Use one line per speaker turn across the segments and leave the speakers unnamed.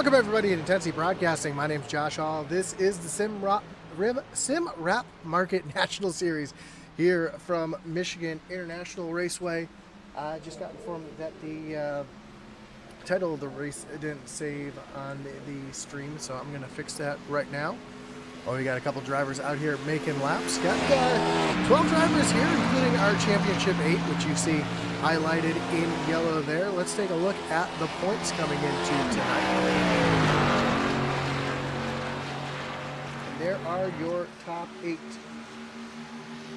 Welcome everybody to Intensity Broadcasting. My name's Josh Hall. This is the Sim Rap Market National Series here from Michigan International Raceway. I just got informed that the title of the race didn't save on the stream, so I'm going to fix that right now. Oh, we got a couple drivers out here making laps. Got 12 drivers here, including our Championship 8, which you see highlighted in yellow there. Let's take a look at the points coming into tonight. And there are your top 8.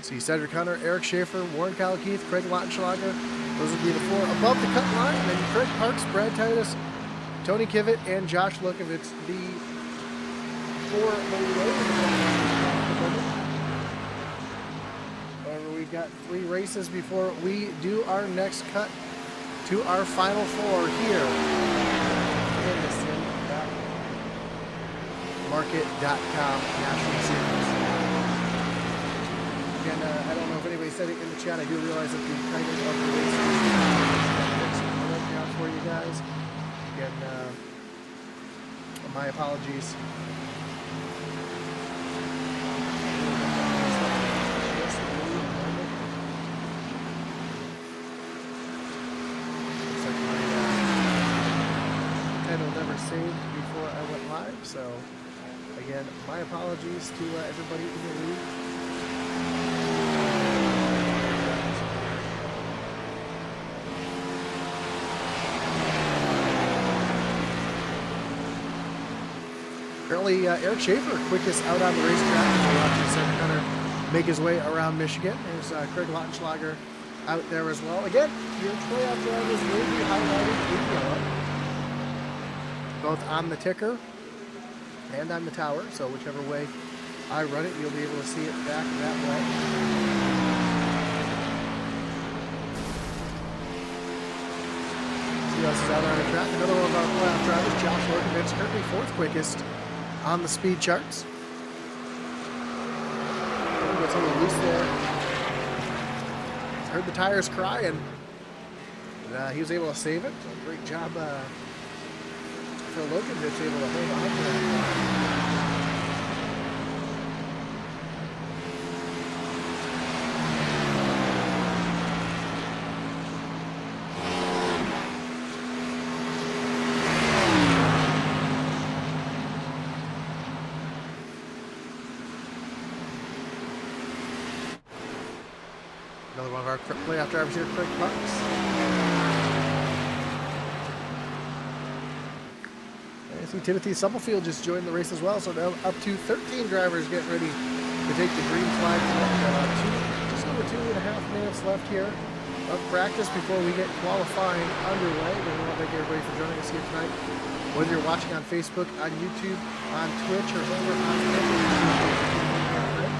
See Cedric Hunter, Eric Schaefer, Warren Keith, Craig Lautenschlager. Those will be the 4 above the cut line. And then Craig Parks, Brad Titus, Tony Kivitt, and Josh Lukovitz, the 4 below. However, we've got 3 races before we do our next cut to our final 4 here in the sim.market.com National Series. Again, I don't know if anybody said it in the chat. I do realize that the title of the race is out for you guys. Again, my apologies. Never saved before I went live, so again, my apologies to everybody in the league. Apparently, Eric Schaefer, quickest out on the racetrack. We're watching Cedric Hunter make his way around Michigan. There's Craig Lautenschlager out there as well. Again, your playoff drivers will be highlighted in yellow, both on the ticker and on the tower, so whichever way I run it, you'll be able to see it back that way. See who else is out on the track. Another one of our playoff drivers, Josh Lukovitz, currently 4th quickest on the speed charts. Gets a little loose there. Heard the tires crying. But, he was able to save it. So great job. For Logan that's able to hold on to that. Another one of our playoff drivers here, Craig Parks. I see Timothy Stubblefield just joined the race as well, so now up to 13 drivers getting ready to take the green flag. Just over 2.5 minutes left here of practice before we get qualifying underway. And I want to thank everybody for joining us here tonight. Whether you're watching on Facebook, on YouTube, on Twitch, or over on Facebook.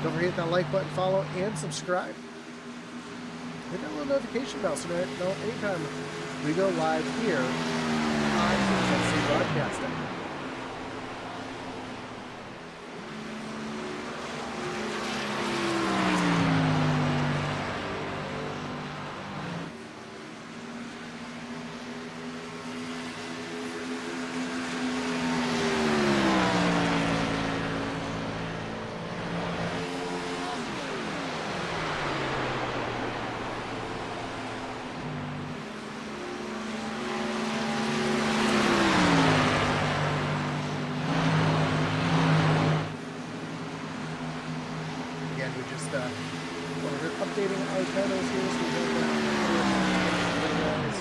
Don't forget that like button, follow, and subscribe. Hit that little notification bell so that you know anytime we go live here on Intensity Broadcasting. We're updating our titles here, so we don't guys.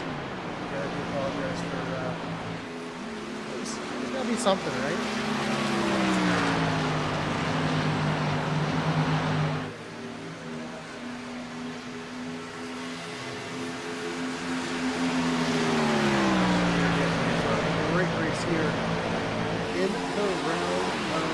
I do apologize for there's gotta be something, right? Great race here in the round of 8.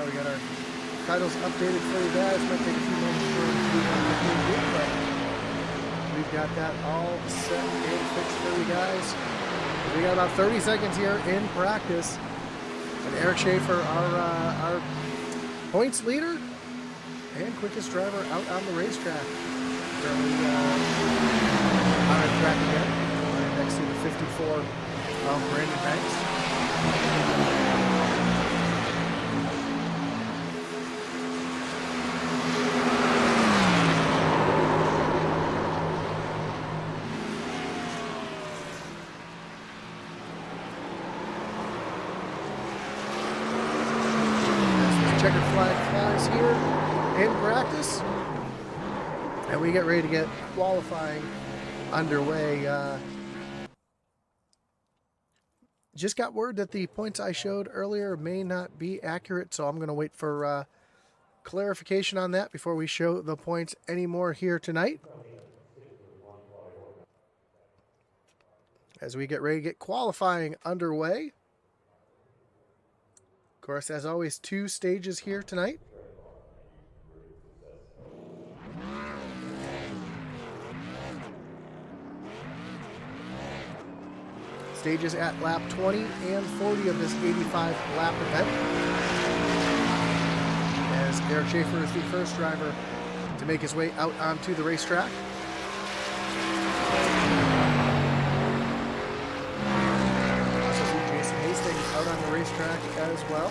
we got our titles updated for you guys. Might take a few moments for it, but we've got that all set and fixed for you guys. We got about 30 seconds here in practice. And Eric Schaefer, our points leader and quickest driver out on the racetrack. Currently on our track again, right next to the 54 of Brandon Banks. Checkered flag flies here in practice, and we get ready to get qualifying underway. Just got word that the points I showed earlier may not be accurate, so I'm going to wait for clarification on that before we show the points anymore here tonight, as we get ready to get qualifying underway. Of course, as always, 2 stages here tonight. Stages at lap 20 and 40 of this 85 lap event. As Eric Schaefer is the first driver to make his way out onto the racetrack. Out on the racetrack as well.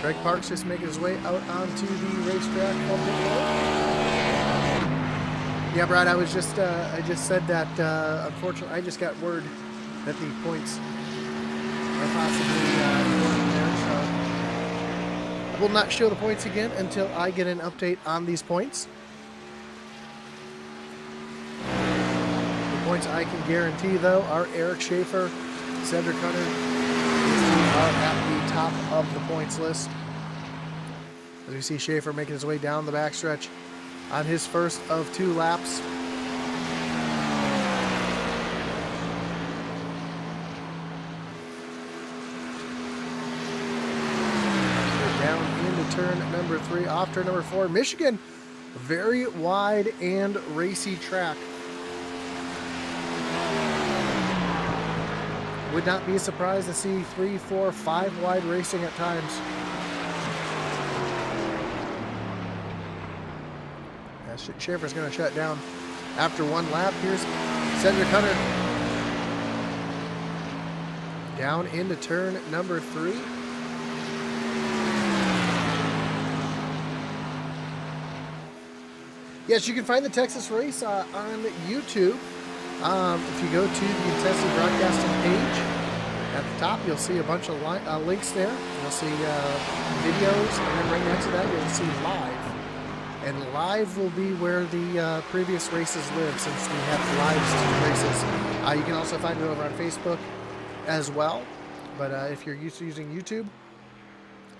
Greg Parks just making his way out onto the racetrack. Yeah, Brad, I just said that unfortunately I just got word that the points are possibly important there, so I will not show the points again until I get an update on these points. Points I can guarantee, though, are Eric Schaefer, Cedric Hunter are at the top of the points list. As we see Schaefer making his way down the backstretch on his first of 2 laps. Down into turn number 3, off turn number 4. Michigan, very wide and racy track. Would not be surprised to see 3, 4, 5 wide racing at times. Schaefer's going to shut down after 1 lap. Here's Cedric Hunter down into turn number 3. Yes, you can find the Texas race on YouTube. If you go to the Intensity Broadcasting page, at the top you'll see a bunch of links there. You'll see videos, and then right next to that you'll see live. And live will be where the previous races live, since we have live races. You can also find it over on Facebook as well. But if you're used to using YouTube,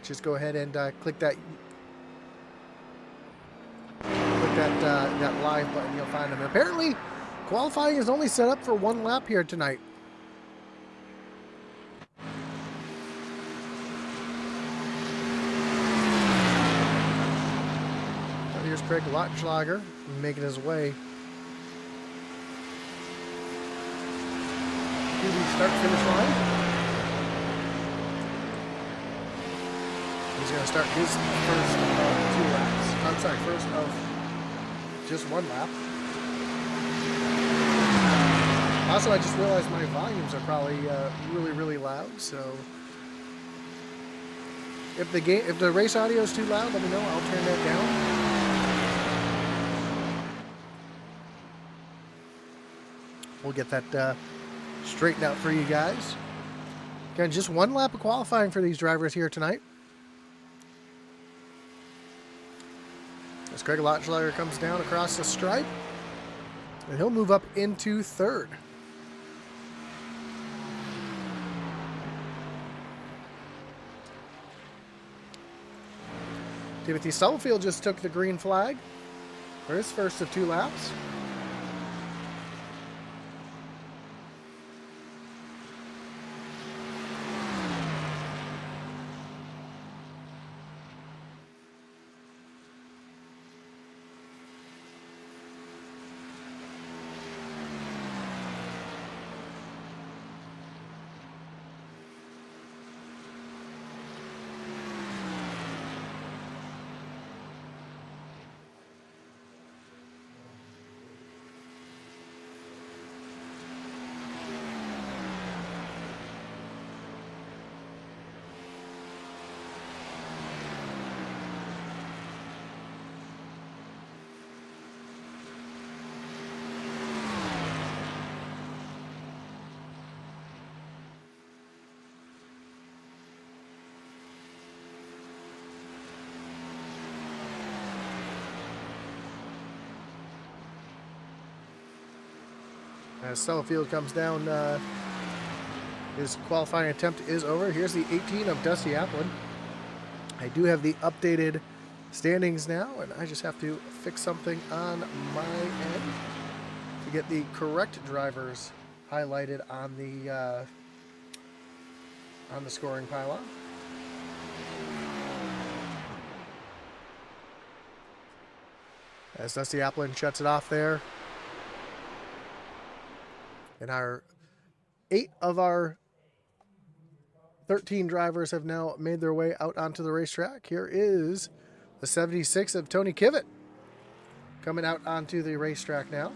just go ahead and click that live button. You'll find them. Apparently, qualifying is only set up for 1 lap here tonight. Here's Craig Lotschlager making his way to the start-finish line. He's going to start his first of 2 laps. I'm sorry, first of just 1 lap. Also, I just realized my volumes are probably really, really loud. So, if the race audio is too loud, let me know. I'll turn that down. We'll get that straightened out for you guys. Again, just 1 lap of qualifying for these drivers here tonight. As Craig Lotschlager comes down across the stripe, and he'll move up into 3rd. Timothy Stubblefield just took the green flag for his first of 2 laps. As Stubblefield comes down, his qualifying attempt is over. Here's the 18 of Dusty Applin. I do have the updated standings now, and I just have to fix something on my end to get the correct drivers highlighted on the scoring pylon. As Dusty Applin shuts it off there. And 8 of our 13 drivers have now made their way out onto the racetrack. Here is the 76 of Tony Kivett coming out onto the racetrack now.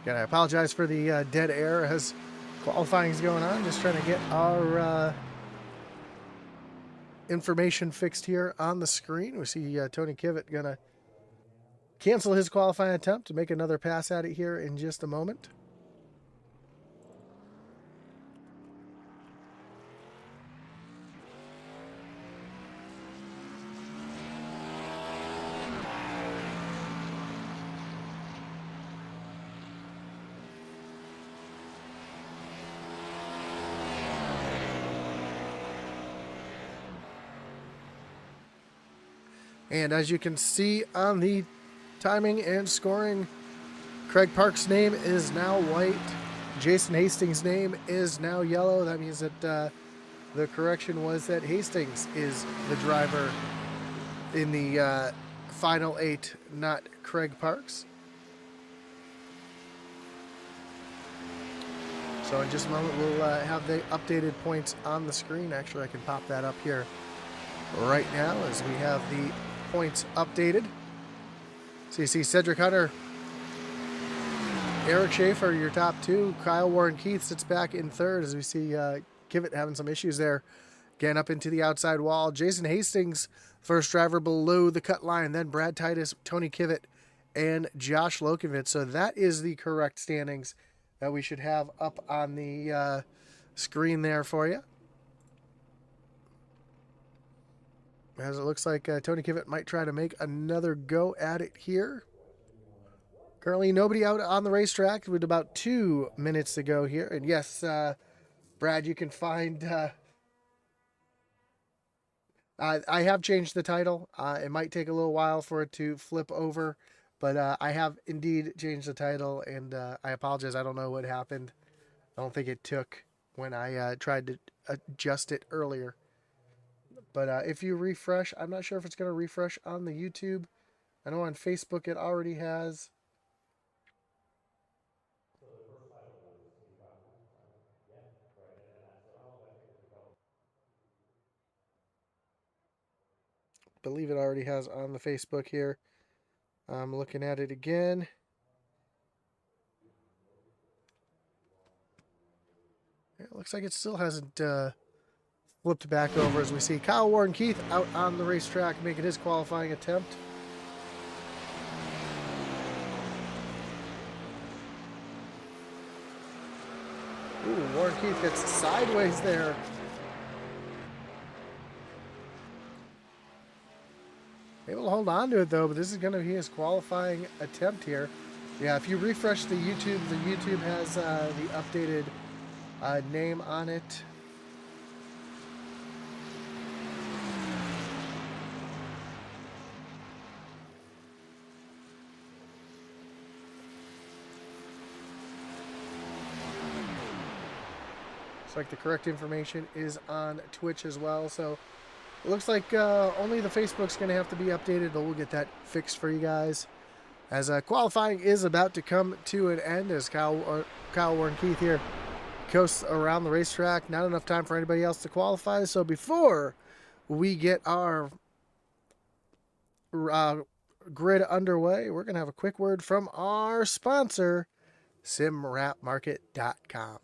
Again, I apologize for the dead air as qualifying is going on. Just trying to get our information fixed here on the screen. We see Tony Kivett going to cancel his qualifying attempt to make another pass at it here in just a moment. And as you can see on the timing and scoring, Craig Park's name is now white. Jason Hastings' name is now yellow. That means that the correction was that Hastings is the driver in the final 8, not Craig Parks. So in just a moment, we'll have the updated points on the screen. Actually, I can pop that up here right now as we have the points updated. So you see Cedric Hunter, Eric Schaefer, your top 2. Kyle Warren Keith sits back in 3rd as we see Kivett having some issues there. Again, up into the outside wall. Jason Hastings, first driver below the cut line. Then Brad Titus, Tony Kivett, and Josh Lokovitz. So that is the correct standings that we should have up on the screen there for you. As it looks like Tony Kivett might try to make another go at it here. Currently nobody out on the racetrack with about 2 minutes to go here. And yes, Brad, you can find... I have changed the title. It might take a little while for it to flip over. But I have indeed changed the title. And I apologize. I don't know what happened. I don't think it took when I tried to adjust it earlier. But if you refresh, I'm not sure if it's going to refresh on the YouTube. I know on Facebook it already has. I believe it already has on the Facebook here. I'm looking at it again. It looks like it still hasn't... flipped back over as we see Kyle Warren Keith out on the racetrack making his qualifying attempt. Ooh, Warren Keith gets sideways there. Able to hold on to it though, but this is going to be his qualifying attempt here. Yeah, if you refresh the YouTube has the updated name on it. Looks like the correct information is on Twitch as well. So it looks like only the Facebook's going to have to be updated, but we'll get that fixed for you guys. As qualifying is about to come to an end as Kyle Warren Keith here coasts around the racetrack. Not enough time for anybody else to qualify. So before we get our grid underway, we're going to have a quick word from our sponsor, SimWrapMarket.com.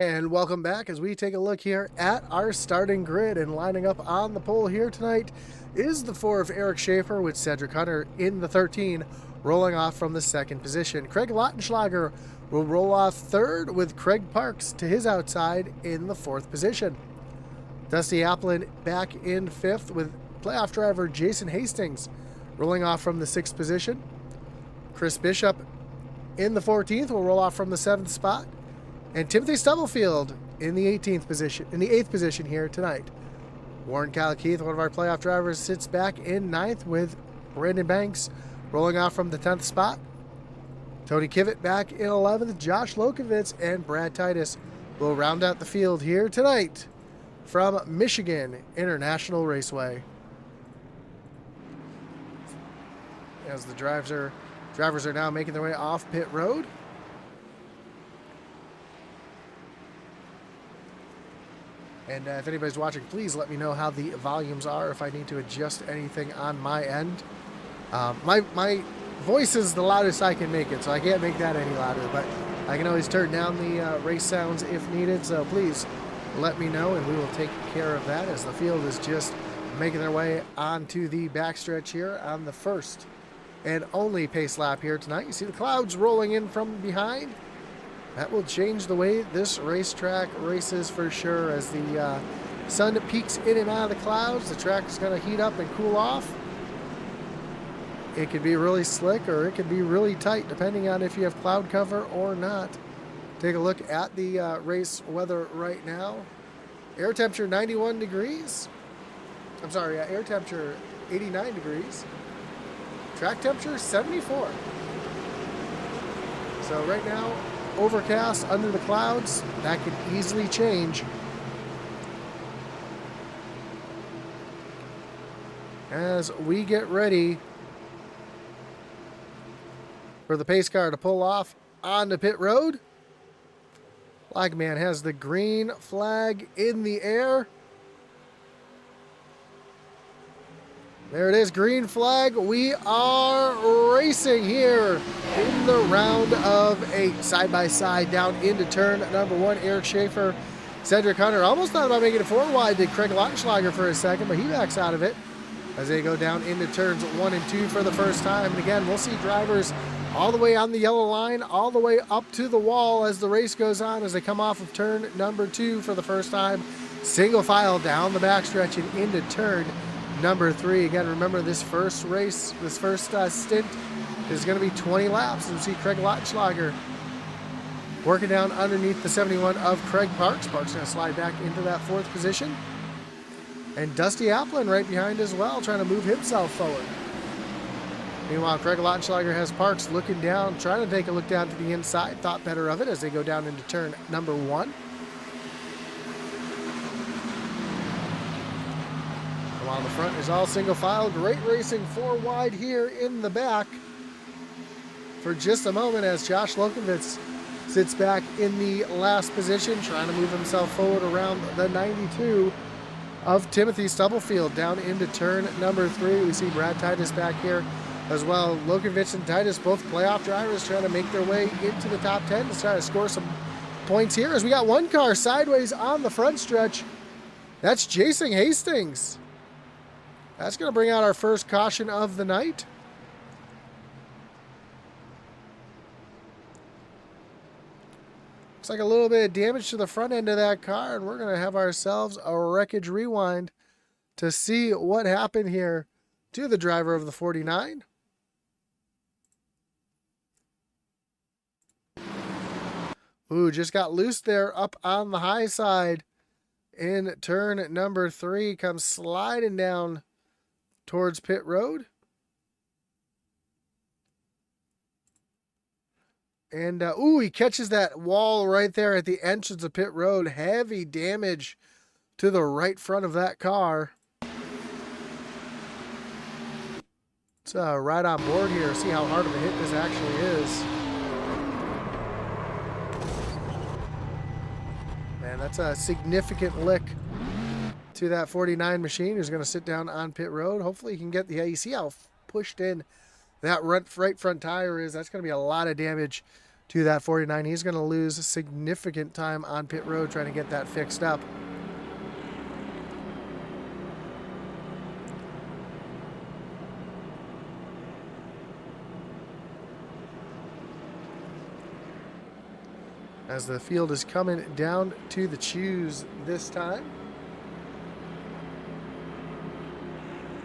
And welcome back as we take a look here at our starting grid. And lining up on the pole here tonight is the 4 of Eric Schaefer with Cedric Hunter in the 13, rolling off from the 2nd position. Craig Lautenschlager will roll off 3rd with Craig Parks to his outside in the 4th position. Dusty Applin back in 5th with playoff driver Jason Hastings rolling off from the 6th position. Chris Bishop in the 14th will roll off from the 7th spot. And Timothy Stubblefield in the 8th position here tonight. Warren Kyle Keith, one of our playoff drivers, sits back in 9th with Brandon Banks rolling off from the 10th spot. Tony Kivett back in 11th. Josh Lokovitz and Brad Titus will round out the field here tonight from Michigan International Raceway. As the drivers are now making their way off pit road. And if anybody's watching, please let me know how the volumes are, if I need to adjust anything on my end. My voice is the loudest I can make it, so I can't make that any louder, but I can always turn down the race sounds if needed, so please let me know and we will take care of that as the field is just making their way onto the backstretch here on the 1st and only pace lap here tonight. You see the clouds rolling in from behind. That will change the way this racetrack races for sure. As the sun peeks in and out of the clouds, the track is going to heat up and cool off. It could be really slick or it could be really tight depending on if you have cloud cover or not. Take a look at the race weather right now. Air temperature 91 degrees. I'm sorry, air temperature 89 degrees. Track temperature 74. So right now, overcast under the clouds. That could easily change as we get ready for the pace car to pull off onto pit road. Flagman has the green flag in the air. There it is, green flag. We are racing here in the round of 8. Side by side down into turn number 1. Eric Schaefer, Cedric Hunter. Almost thought about making it 4 wide. Did Craig Lautenschlager for a second, but he backs out of it as they go down into turns 1 and 2 for the first time. And again, we'll see drivers all the way on the yellow line, all the way up to the wall as the race goes on, as they come off of turn number 2 for the first time. Single file down the backstretch and into turn number 3. Again, remember this first race, this first stint is going to be 20 laps. And you see Craig Lautenschlager working down underneath the 71 of Craig Parks. Parks going to slide back into that 4th position. And Dusty Applin right behind as well, trying to move himself forward. Meanwhile, Craig Lautenschlager has Parks looking down, trying to take a look down to the inside. Thought better of it as they go down into turn number 1. While the front is all single file. Great racing 4 wide here in the back for just a moment as Josh Lokovitz sits back in the last position, trying to move himself forward around the 92 of Timothy Stubblefield down into turn number 3. We see Brad Titus back here as well. Lokovitz and Titus, both playoff drivers, trying to make their way into the top 10 to try to score some points here as we got one car sideways on the front stretch. That's Jason Hastings. That's going to bring out our first caution of the night. Looks like a little bit of damage to the front end of that car, and we're going to have ourselves a wreckage rewind to see what happened here to the driver of the 49. Ooh, just got loose there up on the high side in turn number 3. Comes sliding down towards pit road. And, ooh, he catches that wall right there at the entrance of pit road. Heavy damage to the right front of that car. Let's ride on board here, see how hard of a hit this actually is. Man, that's a significant lick to that 49 machine who's going to sit down on pit road. Hopefully he can get the, you see how pushed in that right front tire is. That's going to be a lot of damage to that 49. He's going to lose significant time on pit road trying to get that fixed up. As the field is coming down to the choose this time.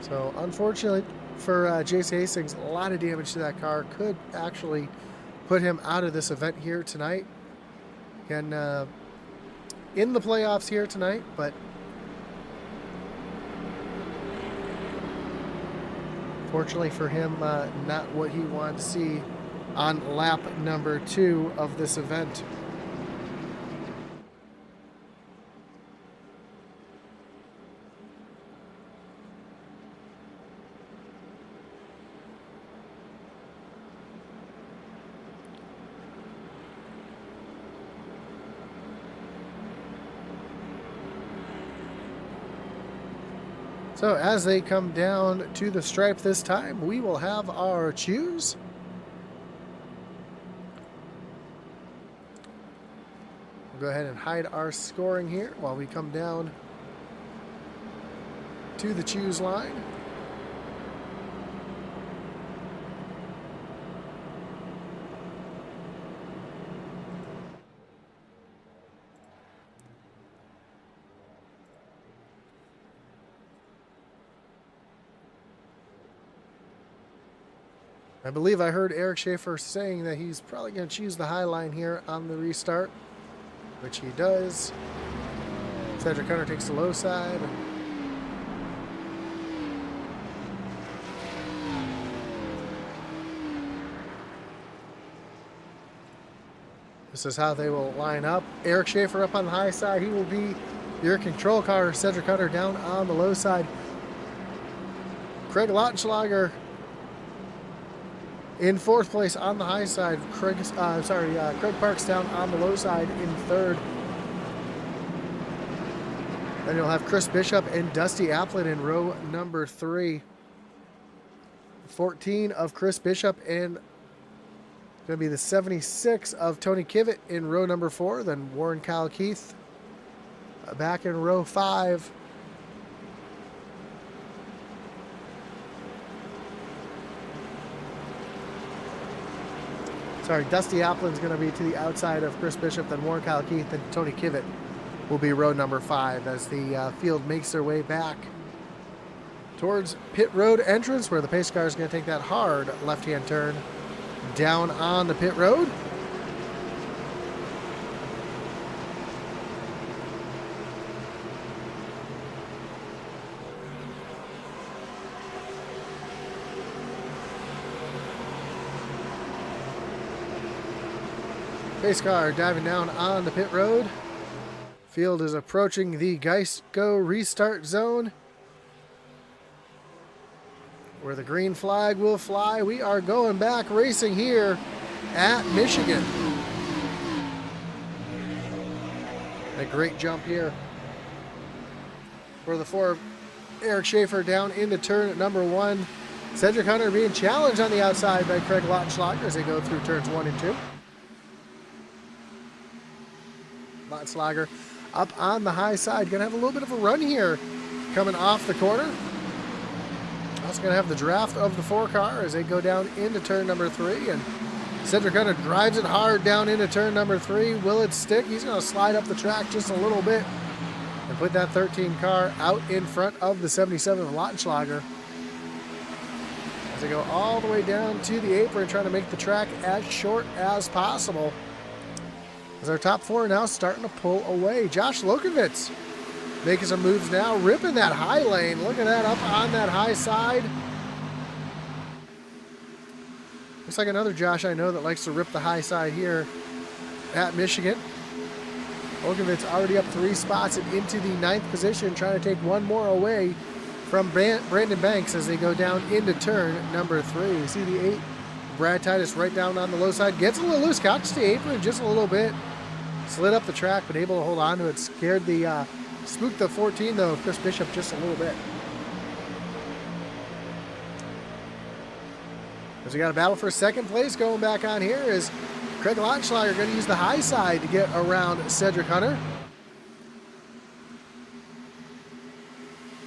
So unfortunately for Jace Hastings, a lot of damage to that car could actually put him out of this event here tonight. And in the playoffs here tonight, but fortunately for him, not what he wanted to see on lap number 2 of this event. So as they come down to the stripe this time, we will have our choose. We'll go ahead and hide our scoring here while we come down to the choose line. I believe I heard Eric Schaefer saying that he's probably going to choose the high line here on the restart, which he does. Cedric Hunter takes the low side. This is how they will line up. Eric Schaefer up on the high side. He will be your control car. Cedric Hunter down on the low side. Craig Lautenschlager in 4th place on the high side. Craig Parks down on the low side in 3rd. Then you'll have Chris Bishop and Dusty Applin in row number 3. 14 of Chris Bishop and going to be the 76 of Tony Kivett in row number 4. Then Warren Kyle Keith back in row 5. Sorry, Dusty Applin's going to be to the outside of Chris Bishop, then Warren Kyle Keith, and Tony Kivett will be row number 5 as the field makes their way back towards pit road entrance, where the pace car is going to take that hard left-hand turn down on the pit road. Pace car diving down on the pit road. Field is approaching the Geisco restart zone, where the green flag will fly. We are going back racing here at Michigan. A great jump here for the 4 Eric Schaefer down into turn at number 1. Cedric Hunter being challenged on the outside by Craig Lautenschlager as they go through turns 1 and 2. Lautenschlager up on the high side. Going to have a little bit of a run here coming off the corner. Also going to have the draft of the 4 car as they go down into turn number 3. And Cedric Hunter drives it hard down into turn number 3. Will it stick? He's going to slide up the track just a little bit and put that 13 car out in front of the 77 of Lautenschlager as they go all the way down to the apron, trying to make the track as short as possible. As our top 4 now starting to pull away. Josh Lokovitz making some moves now, ripping that high lane. Look at that up on that high side. Looks like another Josh I know that likes to rip the high side here at Michigan. Lokovitz already up 3 spots and into the 9th position, trying to take 1 more away from Brandon Banks as they go down into turn number 3. You see the 8. Brad Titus right down on the low side. Gets a little loose, catches the apron just a little bit. Slid up the track, but able to hold on to it. Spooked the 14, though, Chris Bishop just a little bit. As we got a battle for 2nd place going back on here is Craig Lautenschlager going to use the high side to get around Cedric Hunter.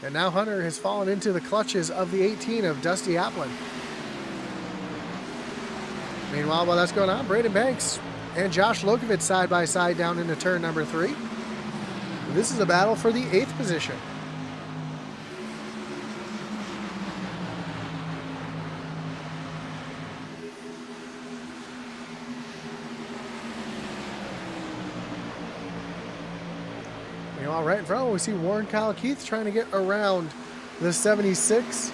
And now Hunter has fallen into the clutches of the 18 of Dusty Applin. Meanwhile, while that's going on, Braden Banks and Josh Lokovitz side by side down into turn number 3. This is a battle for the 8th position. Meanwhile, right in front, we see Warren Kyle Keith trying to get around the 76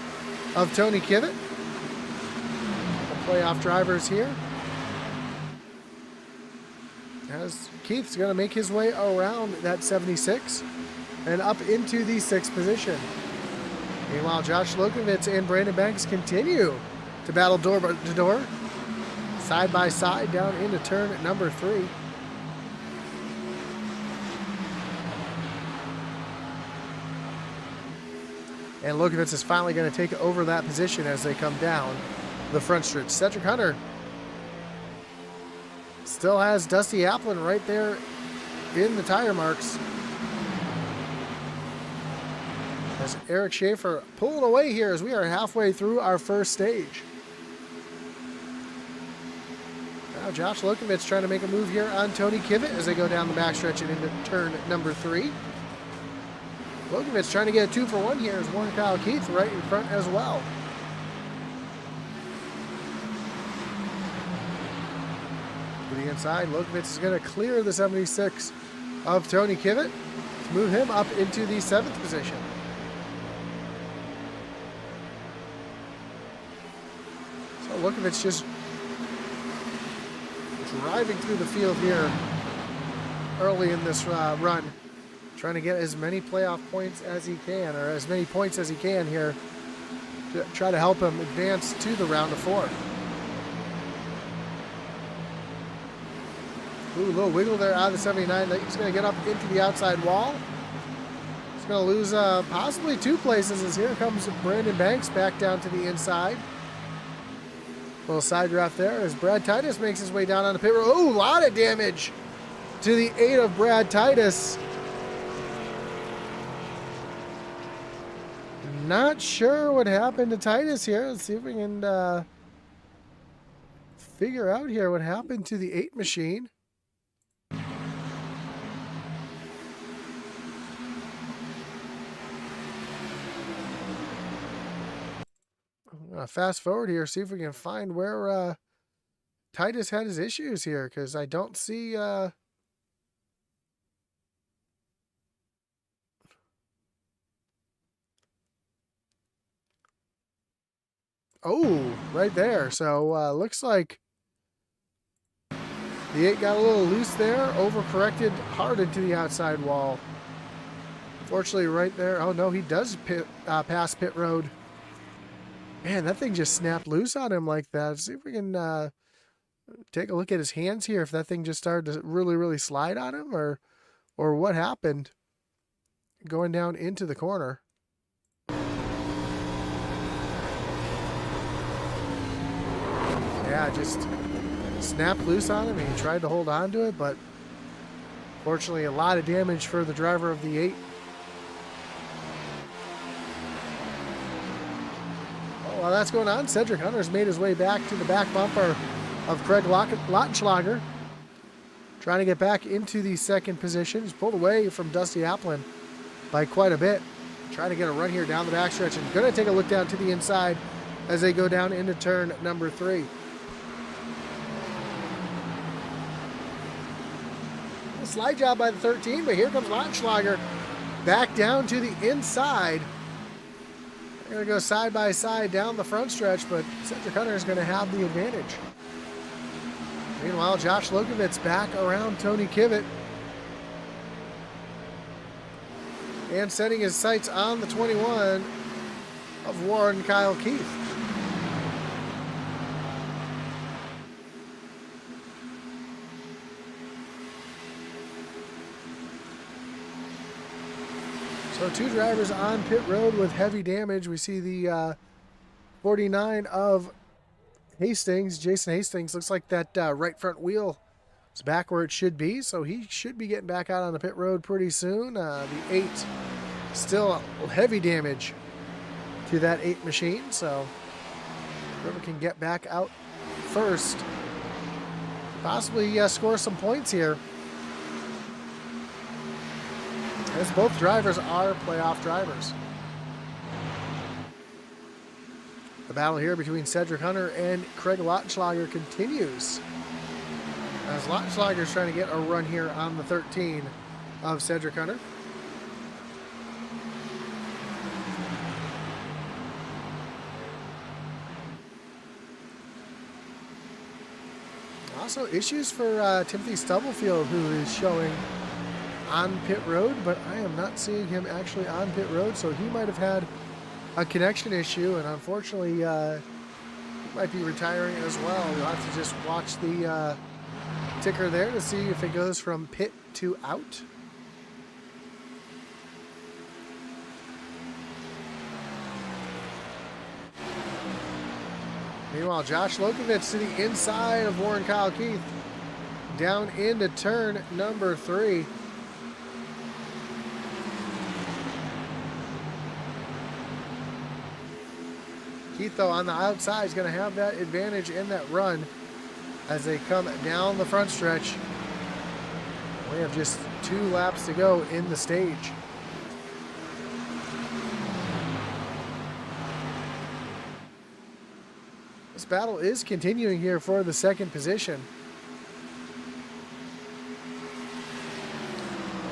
of Tony Kivett. The playoff drivers here. As Keith's going to make his way around that 76 and up into the 6th position. Meanwhile, Josh Lokovitz and Brandon Banks continue to battle door to door, side by side down into turn number 3. And Lokovitz is finally going to take over that position as they come down the front stretch. Cedric Hunter still has Dusty Applin right there in the tire marks. As Eric Schaefer pulling away here as we are halfway through our first stage. Now Josh Lokovitz trying to make a move here on Tony Kivett as they go down the backstretch and into turn number 3. Lokovitz trying to get a 2-for-1 here as Warren Kyle Keith right in front as well. To the inside, Lokovitz is going to clear the 76 of Tony Kivett to move him up into the 7th position. So Lokovitz just driving through the field here early in this run, trying to get as many playoff points as he can, or as many points as he can here to try to help him advance to the round of 4. Ooh, a little wiggle there out of the 79. He's going to get up into the outside wall. He's going to lose possibly 2 places as here comes Brandon Banks back down to the inside. Little side draft there as Brad Titus makes his way down on the pit road. Oh, a lot of damage to the 8 of Brad Titus. Not sure what happened to Titus here. Let's see if we can figure out here what happened to the 8 machine. I'm gonna fast forward here, see if we can find where Titus had his issues here, because I don't see oh, right there. So looks like the 8 got a little loose there, overcorrected hard into the outside wall. Fortunately, right there. Oh no, he does pass pit road. Man, that thing just snapped loose on him like that. Let's see if we can take a look at his hands here, if that thing just started to really slide on him, or what happened going down into the corner. Yeah, just snapped loose on him. He tried to hold on to it, but fortunately a lot of damage for the driver of the 8. While that's going on, Cedric Hunter's made his way back to the back bumper of Craig Lautenschlager, trying to get back into the 2nd position. He's pulled away from Dusty Applin by quite a bit. Trying to get a run here down the backstretch, and going to take a look down to the inside as they go down into turn number 3. A slide job by the 13, but here comes Lautenschlager back down to the inside. They're going to go side by side down the front stretch, but Cedric Hunter is going to have the advantage. Meanwhile, Josh Lokovitz back around Tony Kivett and setting his sights on the 21 of Warren Kyle Keith. So 2 drivers on pit road with heavy damage. We see the 49 of Hastings, Jason Hastings, looks like that right front wheel is back where it should be, so he should be getting back out on the pit road pretty soon. The 8, still heavy damage to that 8 machine, so whoever can get back out first, possibly score some points here, as both drivers are playoff drivers. The battle here between Cedric Hunter and Craig Lautenschlager continues, as Lautenschlager is trying to get a run here on the 13 of Cedric Hunter. Also issues for Timothy Stubblefield, who is showing on pit road, but I am not seeing him actually on pit road, so he might have had a connection issue, and unfortunately he might be retiring as well. We'll have to just watch the ticker there to see if it goes from pit to out. Meanwhile, Josh Lokovich to the inside of Warren Kyle Keith, down into turn number 3. Keith, though, on the outside is going to have that advantage in that run as they come down the front stretch. We have just 2 laps to go in the stage. This battle is continuing here for the second position.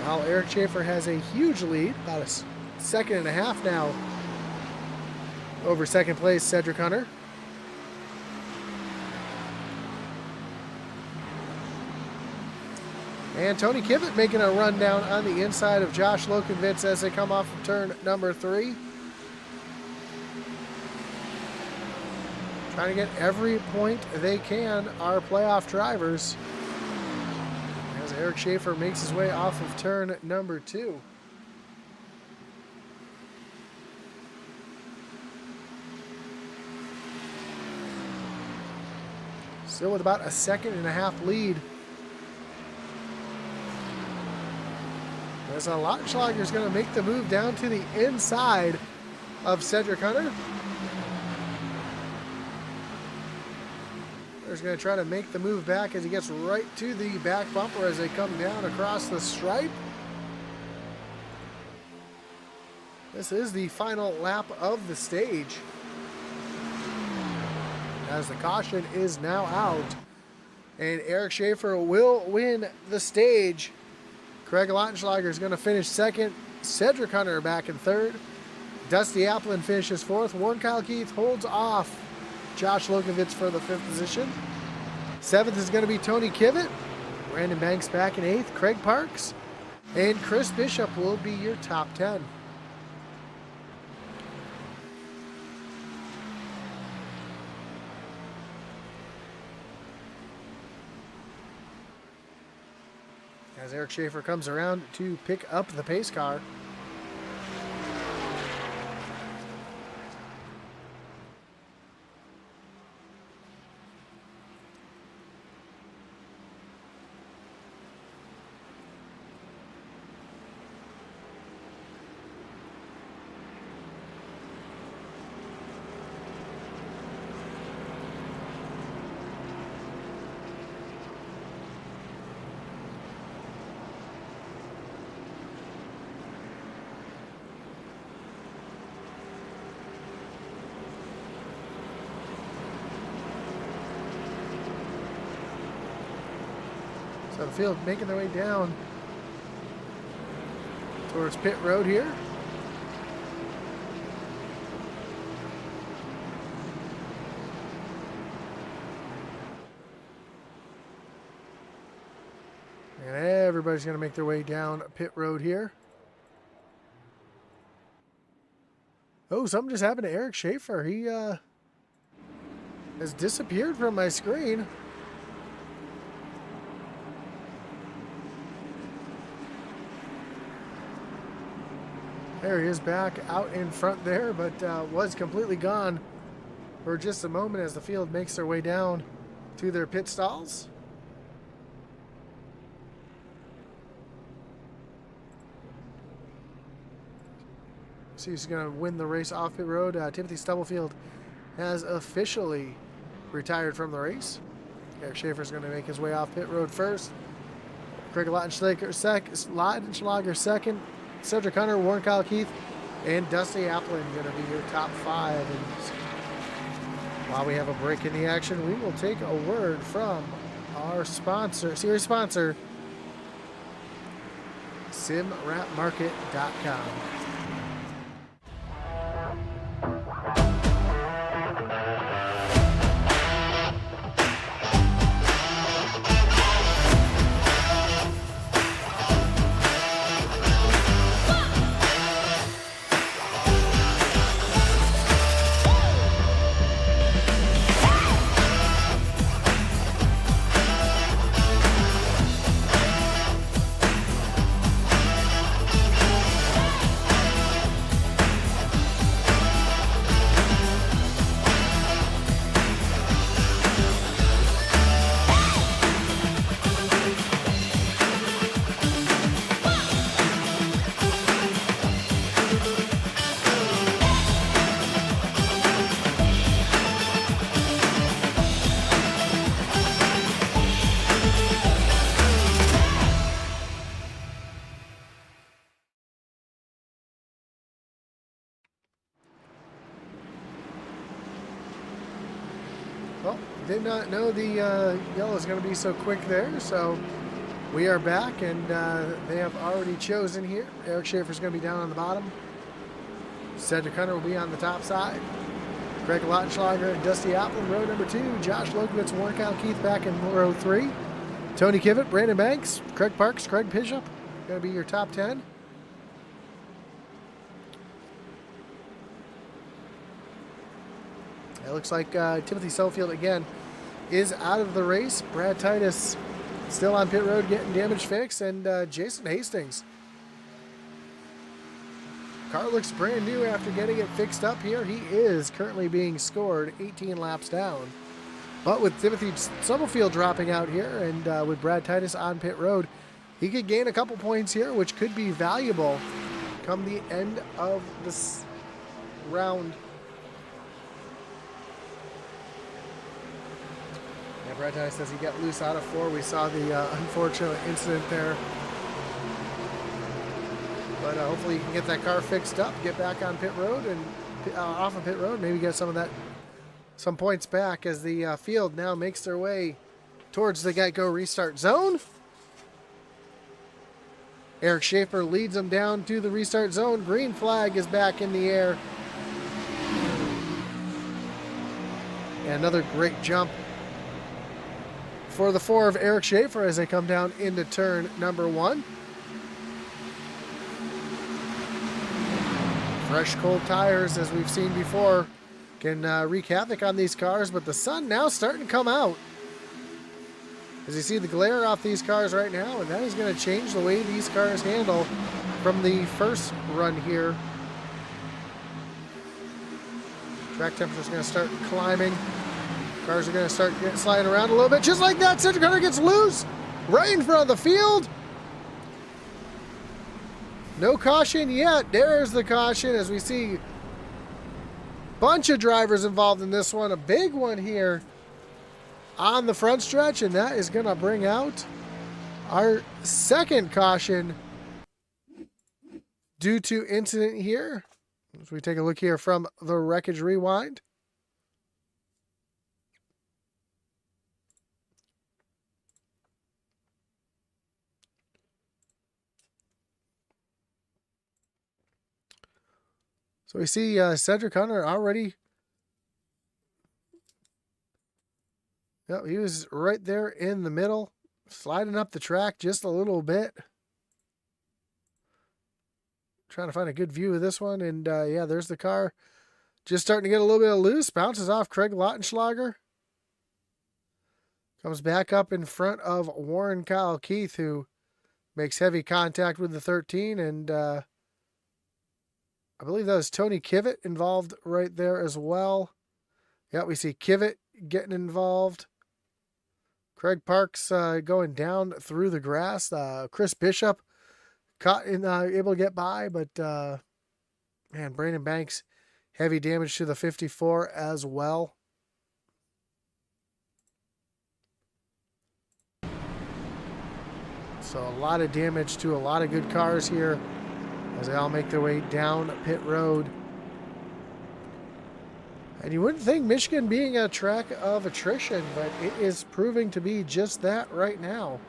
While Eric Schaefer has a huge lead, about a second and a half now over second place Cedric Hunter. And Tony Kivitt making a run down on the inside of Josh Lokovich as they come off of turn number 3. Trying to get every point they can, our playoff drivers, as Eric Schaefer makes his way off of turn number 2. Still with about a second and a half lead. As Lautenschlager is going to make the move down to the inside of Cedric Hunter. He's going to try to make the move back as he gets right to the back bumper as they come down across the stripe. This is the final lap of the stage, as the caution is now out, and Eric Schaefer will win the stage. Craig Lautenschlager is going to finish second. Cedric Hunter back in third. Dusty Applin finishes fourth. Warren Kyle Keith holds off Josh Lokovich for the 5th position. 7th is going to be Tony Kivitt. Brandon Banks back in 8th. Craig Parks and Chris Bishop will be your top 10. As Eric Schaefer comes around to pick up the pace car. So the field making their way down towards pit road here. And everybody's going to make their way down pit road here. Oh, something just happened to Eric Schaefer. He has disappeared from my screen. There he is back out in front there, but was completely gone for just a moment as the field makes their way down to their pit stalls. See who's going to win the race off pit road. Timothy Stubblefield has officially retired from the race. Eric Schaefer's going to make his way off pit road first. Craig Lautenschlager second. Cedric Hunter, Warren Kyle Keith, and Dusty Applin going to be your top 5. And while we have a break in the action, we will take a word from our sponsor, series sponsor, SimWrapMarket.com. Well, did not know the yellow is going to be so quick there, so we are back, and they have already chosen here. Eric Schaefer's going to be down on the bottom. Cedric Hunter will be on the top side. Craig Lautenschlager and Dusty Applin, row number 2. Josh Lokowitz, Warren Kyle Keith back in row 3. Tony Kivett, Brandon Banks, Craig Parks, Craig Bishop, going to be your top 10. It looks like Timothy Stubblefield again is out of the race. Brad Titus still on pit road getting damage fixed, and Jason Hastings. Car looks brand new after getting it fixed up here. He is currently being scored 18 laps down. But with Timothy Stubblefield dropping out here and with Brad Titus on pit road, he could gain a couple points here, which could be valuable come the end of this round. Yeah, Brad Titus says he got loose out of 4. We saw the unfortunate incident there. But hopefully you can get that car fixed up, get back on pit road and off of pit road, maybe get some points back as the field now makes their way towards the get-go restart zone. Eric Schaefer leads them down to the restart zone. Green flag is back in the air. And another great jump for the 4 of Eric Schaefer as they come down into turn number 1. Fresh, cold tires, as we've seen before, can wreak havoc on these cars, but the sun now starting to come out. As you see the glare off these cars right now, and that is going to change the way these cars handle from the first run here. Track temperature is going to start climbing. Cars are going to start sliding around a little bit. Just like that, Cedric Hunter gets loose right in front of the field. No caution yet. There's the caution as we see a bunch of drivers involved in this one. A big one here on the front stretch, and that is going to bring out our second caution due to incident here. As we take a look here from the Wreckage Rewind. So we see Cedric Hunter already. Yep, he was right there in the middle, sliding up the track just a little bit. Trying to find a good view of this one, and yeah, there's the car. Just starting to get a little bit of loose, bounces off Craig Lautenschlager. Comes back up in front of Warren Kyle Keith, who makes heavy contact with the 13, and I believe that was Tony Kivett involved right there as well. Yeah, we see Kivett getting involved. Craig Parks going down through the grass. Chris Bishop caught in, able to get by, but man, Brandon Banks, heavy damage to the 54 as well. So a lot of damage to a lot of good cars here as they all make their way down pit road. And you wouldn't think Michigan being a track of attrition, but it is proving to be just that right now.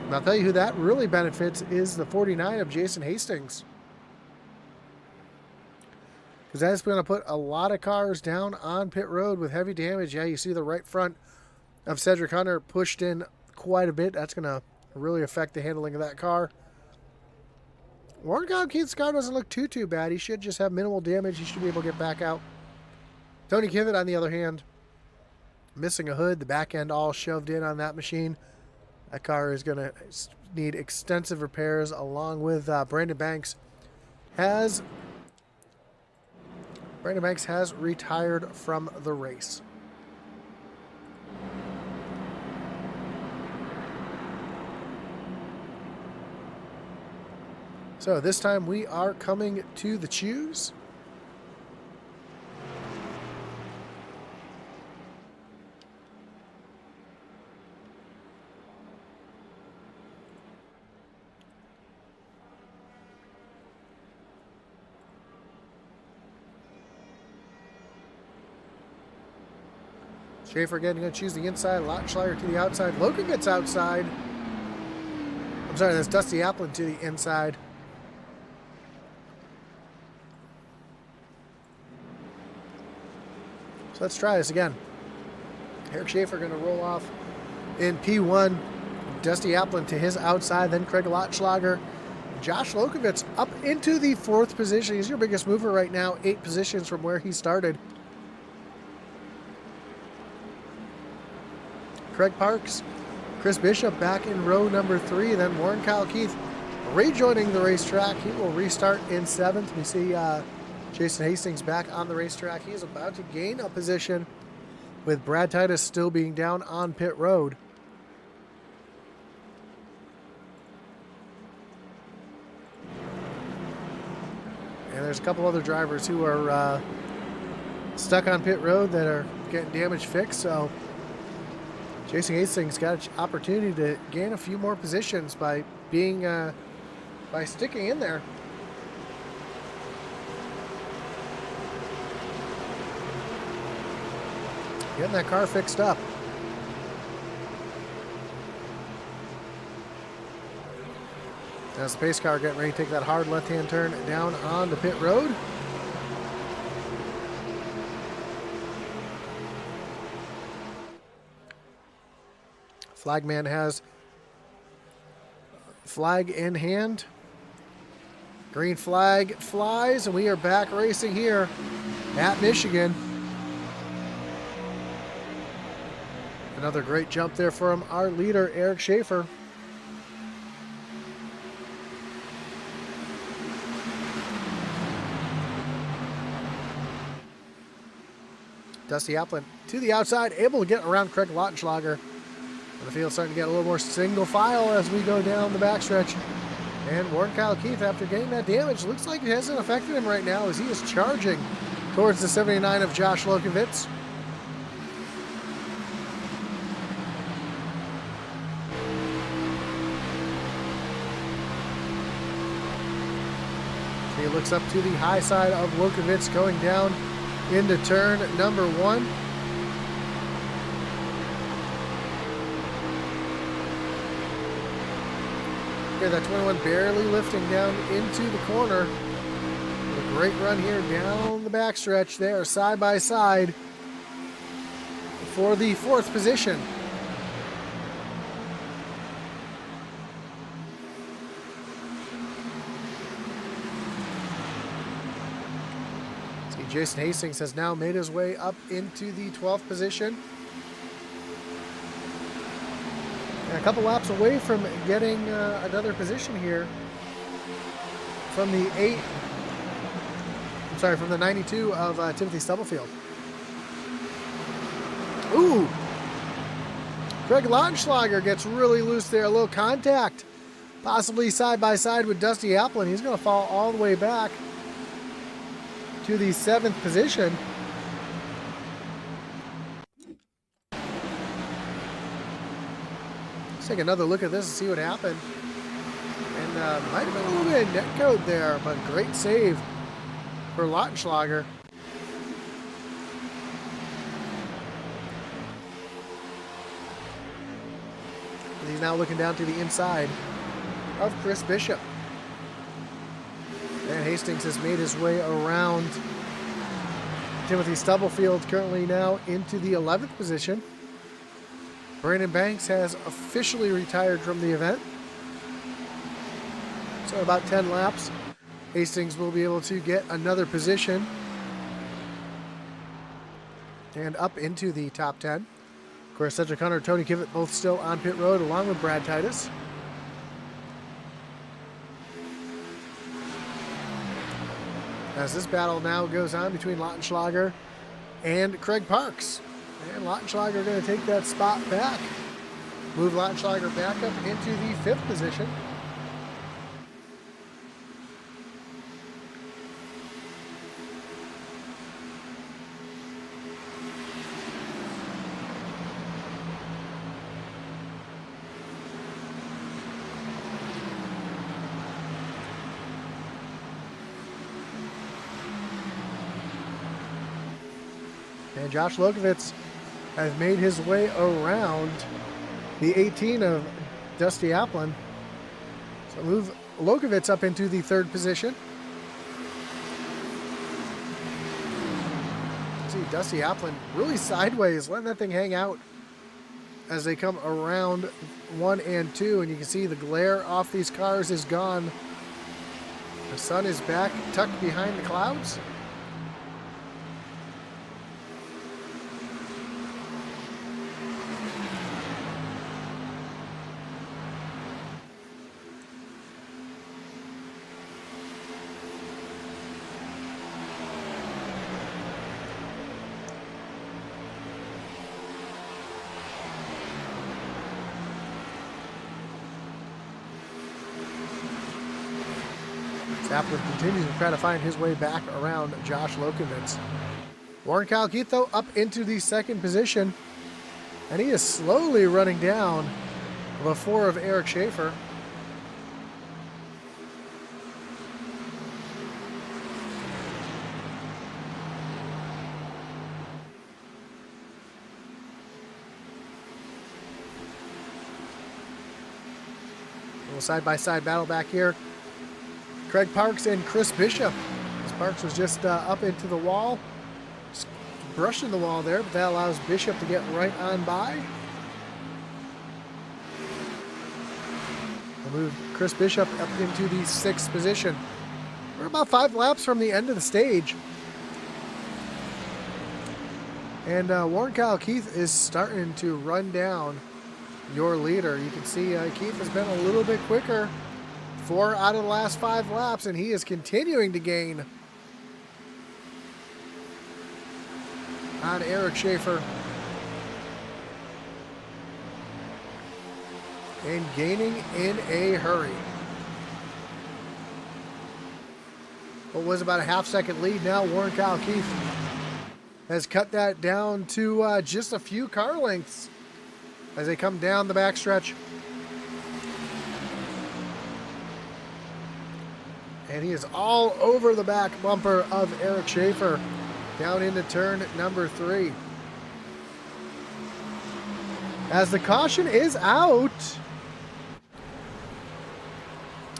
And I'll tell you who that really benefits is the 49 of Jason Hastings. Because that's going to put a lot of cars down on pit road with heavy damage. Yeah, you see the right front of Cedric Hunter pushed in quite a bit. That's going to really affect the handling of that car. Warren Keith's car doesn't look too bad. He should just have minimal damage. He should be able to get back out. Tony Kivett, on the other hand, missing a hood. The back end all shoved in on that machine. That car is going to need extensive repairs, along with Brandon Banks has retired from the race. So this time we are coming to the choose. Schaefer again going to choose the inside. Lotschlager to the outside. Logan gets outside. I'm sorry, that's Dusty Applin to the inside. So let's try this again. Eric Schaefer going to roll off in P1. Dusty Applin to his outside. Then Craig Lotschlager. Josh Lokovitz up into the 4th position. He's your biggest mover right now. 8 positions from where he started. Craig Parks, Chris Bishop back in row number 3. Then Warren Kyle Keith rejoining the racetrack. He will restart in 7th. We see Jason Hastings back on the racetrack. He is about to gain a position with Brad Titus still being down on pit road. And there's a couple other drivers who are stuck on pit road that are getting damage fixed. So Jason Hastings got an opportunity to gain a few more positions by being by sticking in there. Getting that car fixed up. As the pace car getting ready to take that hard left-hand turn down on the pit road. Flagman has flag in hand. Green flag flies, and we are back racing here at Michigan. Another great jump there from our leader, Eric Schaefer. Dusty Applin to the outside, able to get around Craig Lotschlager. The field's starting to get a little more single file as we go down the backstretch. And Warren Kyle Keith, after getting that damage, looks like it hasn't affected him right now as he is charging towards the 79 of Josh Lokovitz. He looks up to the high side of Lokovitz going down into turn number 1. Okay, that 21 barely lifting down into the corner. A great run here down the backstretch there, side by side for the 4th position. See, Jason Hastings has now made his way up into the 12th position. And a couple laps away from getting another position here from the from the 92 of Timothy Stubblefield. Ooh! Craig Lautenschlager gets really loose there. A little contact. Possibly side by side with Dusty Applin. He's going to fall all the way back to the 7th position. Let's take another look at this and see what happened. And might have been a little bit of net code there, but great save for Lautenschlager. And he's now looking down to the inside of Chris Bishop. And Hastings has made his way around Timothy Stubblefield, currently now into the 11th position. Brandon Banks has officially retired from the event. So about 10 laps, Hastings will be able to get another position and up into the top 10. Of course, Cedric Hunter and Tony Kivett both still on pit road, along with Brad Titus. As this battle now goes on between Lautenschlager and Craig Parks. And Lautenschlager going to take that spot back. Move Lautenschlager back up into the 5th position. And Josh Lokovitz has made his way around the 18 of Dusty Applin. So move Lokovitz up into the 3rd position. See Dusty Applin really sideways, letting that thing hang out as they come around 1 and 2. And you can see the glare off these cars is gone. The sun is back, tucked behind the clouds. Applin continues to try to find his way back around Josh Lokovitz. Warren Kyle Keith, though, up into the 2nd position. And he is slowly running down the 4 of Eric Schaefer. A little side-by-side battle back here. Craig Parks and Chris Bishop. As Parks was just up into the wall, just brushing the wall there, but that allows Bishop to get right on by. We'll move Chris Bishop up into the 6th position. We're about 5 laps from the end of the stage. And Warren Kyle Keith is starting to run down your leader. You can see Keith has been a little bit quicker 4 out of the last 5 laps, and he is continuing to gain on Eric Schaefer. And gaining in a hurry. What was about a half-second lead, now Warren Kyle Keith has cut that down to just a few car lengths as they come down the backstretch. And he is all over the back bumper of Eric Schaefer down into turn number 3. As the caution is out,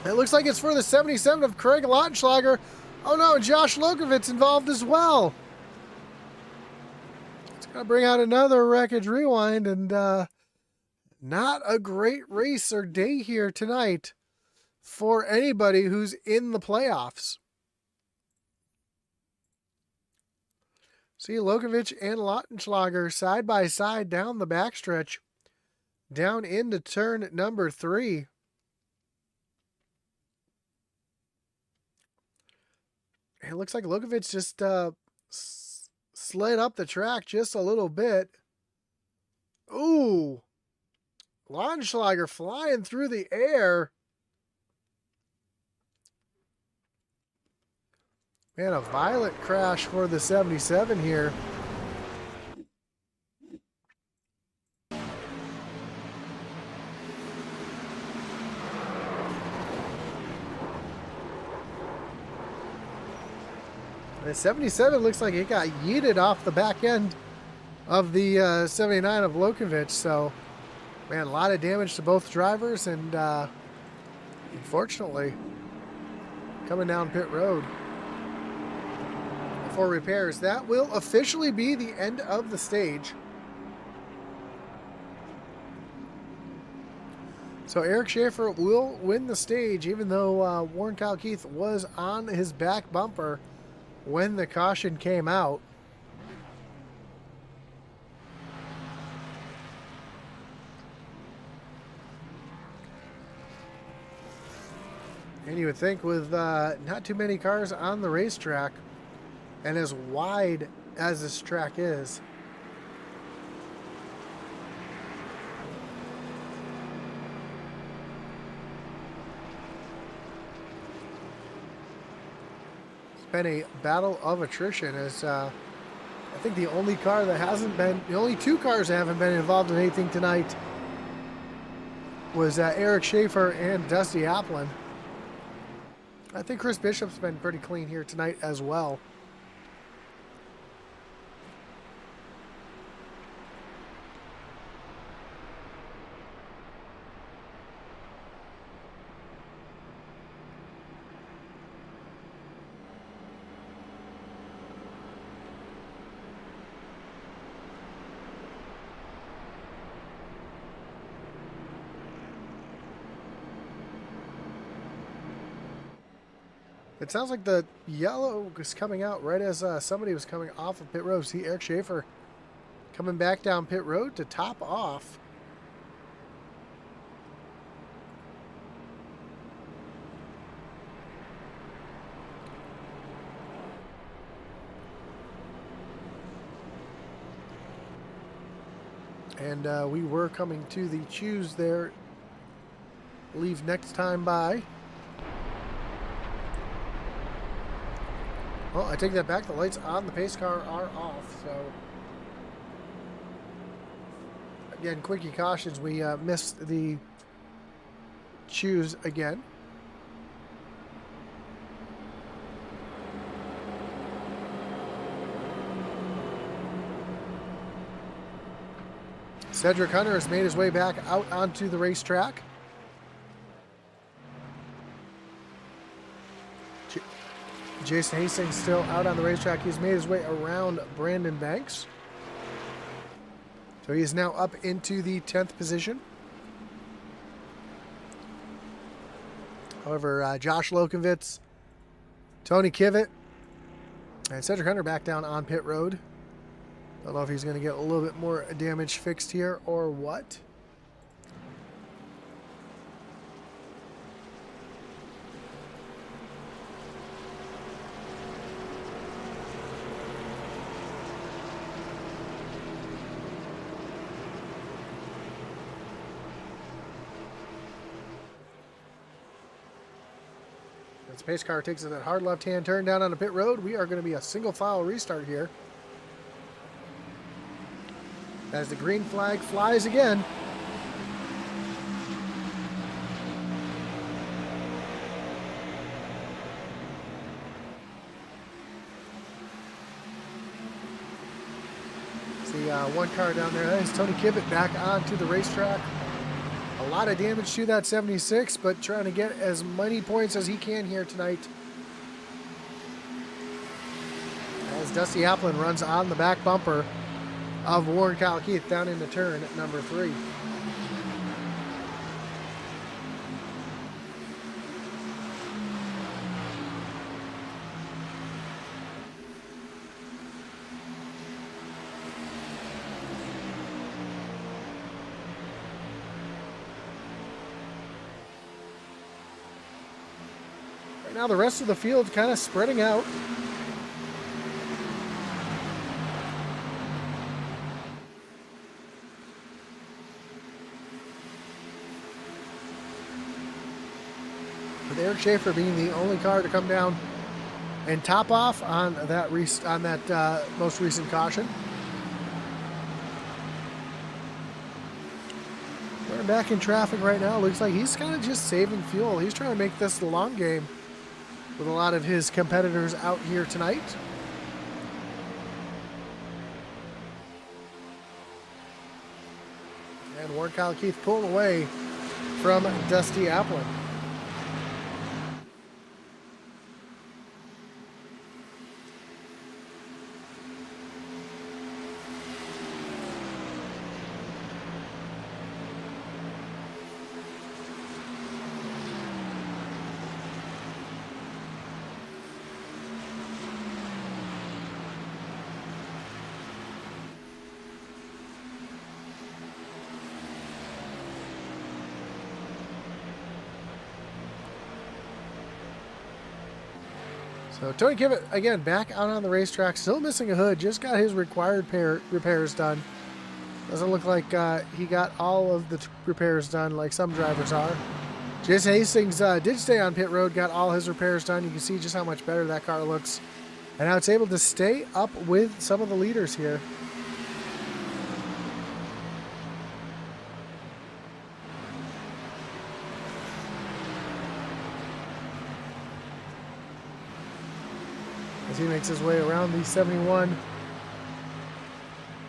it looks like it's for the 77 of Craig Lautenschlager. Oh no, Josh Lokovitz involved as well. It's going to bring out another Wreckage Rewind, and not a great race or day here tonight for anybody who's in the playoffs. See Lokovich and Lautenschlager side by side down the backstretch. down into turn number 3. It looks like Lukovic just slid up the track just a little bit. Ooh. Launschlager flying through the air. Man, a violent crash for the 77 here. The 77 looks like it got yeeted off the back end of the 79 of Lukovic. So, man, a lot of damage to both drivers, and unfortunately, coming down pit road for repairs. That will officially be the end of the stage. So Eric Schaefer will win the stage, even though Warren Kyle Keith was on his back bumper when the caution came out. And you would think with not too many cars on the racetrack, and as wide as this track is, it's been a battle of attrition. As I think the only car that hasn't been, the only two cars that haven't been involved in anything tonight was Eric Schaefer and Dusty Applin. I think Chris Bishop's been pretty clean here tonight as well. It sounds like the yellow was coming out right as somebody was coming off of pit road. See Eric Schaefer coming back down pit road to top off. And we were coming to the choose there. Leave next time by. Well, I take that back. The lights on the pace car are off. So, again, quickie cautions. We missed the choose again. Cedric Hunter has made his way back out onto the racetrack. Jason Hastings still out on the racetrack. He's made his way around Brandon Banks. So he is now up into the 10th position. However, Josh Lokovitz, Tony Kivett, and Cedric Hunter back down on pit road. Don't know if he's going to get a little bit more damage fixed here or what. As the pace car takes that hard left-hand turn down on the pit road, we are going to be a single file restart here. As the green flag flies again. See one car down there. That is Tony Kivett back onto the racetrack. A lot of damage to that 76, but trying to get as many points as he can here tonight. As Dusty Applin runs on the back bumper of Warren Kyle Keith down into turn number 3. Right now the rest of the field kind of spreading out. With Eric Schaefer being the only car to come down and top off on that most recent caution. We're back in traffic right now. Looks like he's kind of just saving fuel. He's trying to make this the long game with a lot of his competitors out here tonight. And Warren Kyle Keith pulling away from Dusty Applin. So Tony Kivitt, again, back out on the racetrack, still missing a hood, just got his required repairs done. Doesn't look like he got all of the repairs done like some drivers are. Jason Hastings did stay on pit road, got all his repairs done. You can see just how much better that car looks. And now it's able to stay up with some of the leaders here. As he makes his way around the 71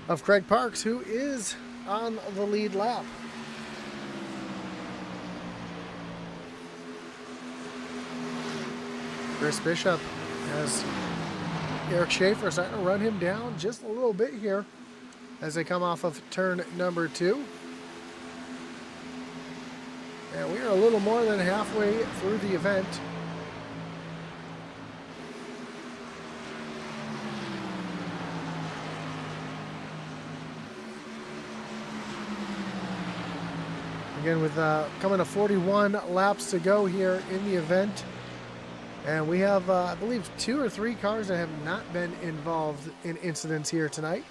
of Craig Parks, who is on the lead lap. Chris Bishop has Eric Schaefer starting to run him down just a little bit here as they come off of turn number 2. And we are a little more than halfway through the event. Again, with coming to 41 laps to go here in the event. And we have, I believe, 2 or 3 cars that have not been involved in incidents here tonight.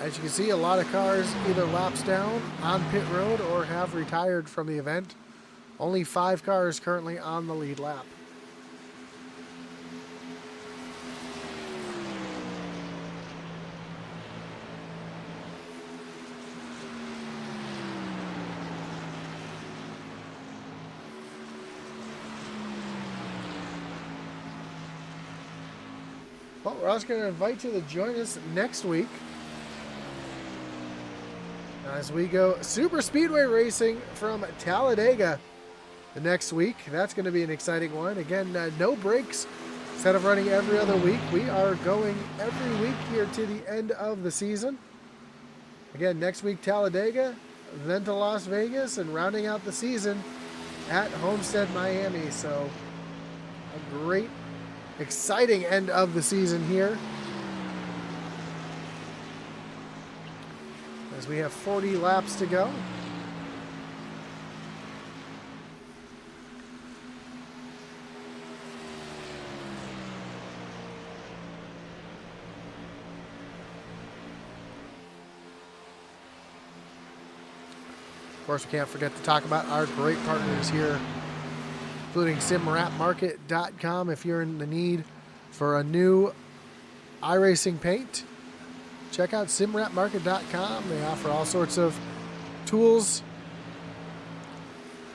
As you can see, a lot of cars either laps down on pit road or have retired from the event. Only 5 cars currently on the lead lap. Well, we're also going to invite you to join us next week as we go Super Speedway racing from Talladega the next week. That's going to be an exciting one. Again, no breaks. Instead of running every other week, we are going every week here to the end of the season. Again, next week Talladega, then to Las Vegas, and rounding out the season at Homestead, Miami. So a great, exciting end of the season here as we have 40 laps to go. Of course, we can't forget to talk about our great partners here, including simwrapmarket.com. If you're in the need for a new iRacing paint, check out simwrapmarket.com. They offer all sorts of tools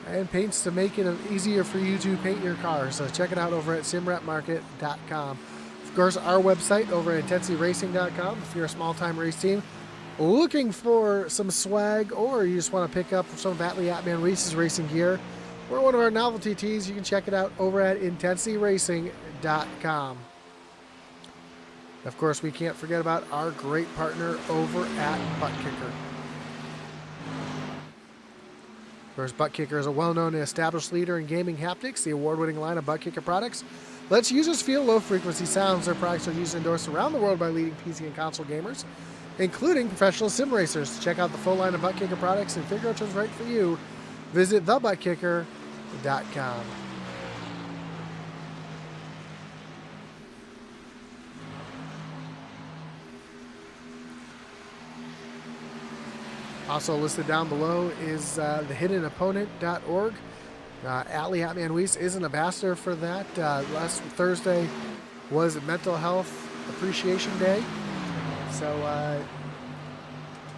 and paints to make it easier for you to paint your car. So check it out over at simwrapmarket.com. Of course, our website over at intensityracing.com. If you're a small-time race team looking for some swag, or you just want to pick up some of Atlee Atman Reese's racing gear, or one of our novelty tees, you can check it out over at intensityracing.com. Of course, we can't forget about our great partner over at Butt Kicker. Of course, Butt Kicker is a well-known and established leader in gaming haptics. The award-winning line of Butt Kicker products lets users feel low-frequency sounds. Their products are used and endorsed around the world by leading PC and console gamers, including professional sim racers. Check out the full line of Butt Kicker products and figure out what's right for you. Visit thebuttkicker.com. Also listed down below is the hiddenopponent.org. Allie Hatman Weiss is an ambassador for that. Last Thursday was Mental Health Appreciation Day. So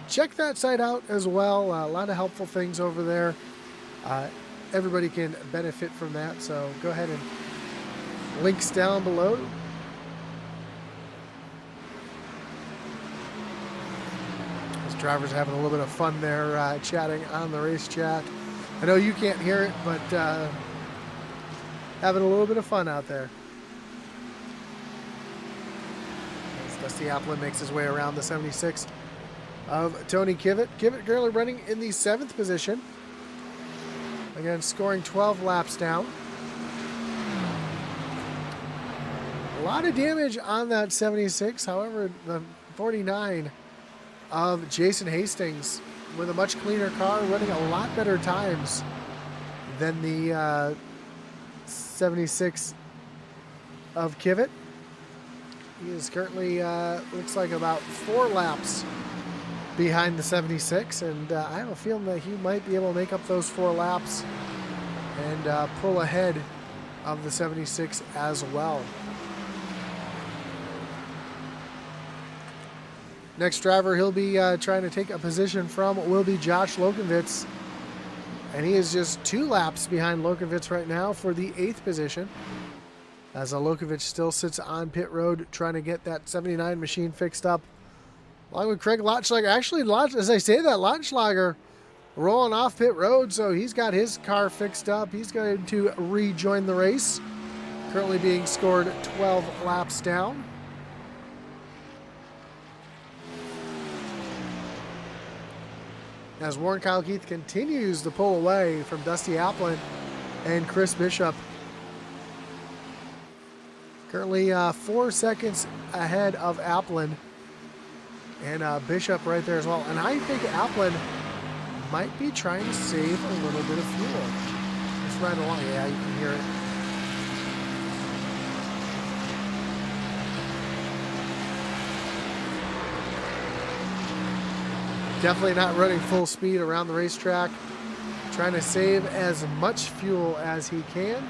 check that site out as well. A lot of helpful things over there. Everybody can benefit from that. So go ahead and links down below. Drivers having a little bit of fun there, chatting on the race chat. I know you can't hear it, but having a little bit of fun out there. As Dusty Applin makes his way around the 76 of Tony Kivitt. Kivitt currently running in the 7th position. Again, scoring 12 laps down. A lot of damage on that 76. However, the 49 of Jason Hastings with a much cleaner car, running a lot better times than the 76 of Kivitt. He is currently, looks like about 4 laps behind the 76, and I have a feeling that he might be able to make up those 4 laps and pull ahead of the 76 as well. Next driver he'll be trying to take a position from will be Josh Lokenvitz. And he is just 2 laps behind Lokenvitz right now for the 8th position. As Lokenvitz still sits on pit road trying to get that 79 machine fixed up. Along with Craig Lotschlager. Actually, as I say that, Lotschlager rolling off pit road. So he's got his car fixed up. He's going to rejoin the race. Currently being scored 12 laps down. As Warren Kyle Keith continues to pull away from Dusty Applin and Chris Bishop. Currently 4 seconds ahead of Applin and Bishop right there as well. And I think Applin might be trying to save a little bit of fuel. It's right along. Yeah, you can hear it. Definitely not running full speed around the racetrack. Trying to save as much fuel as he can.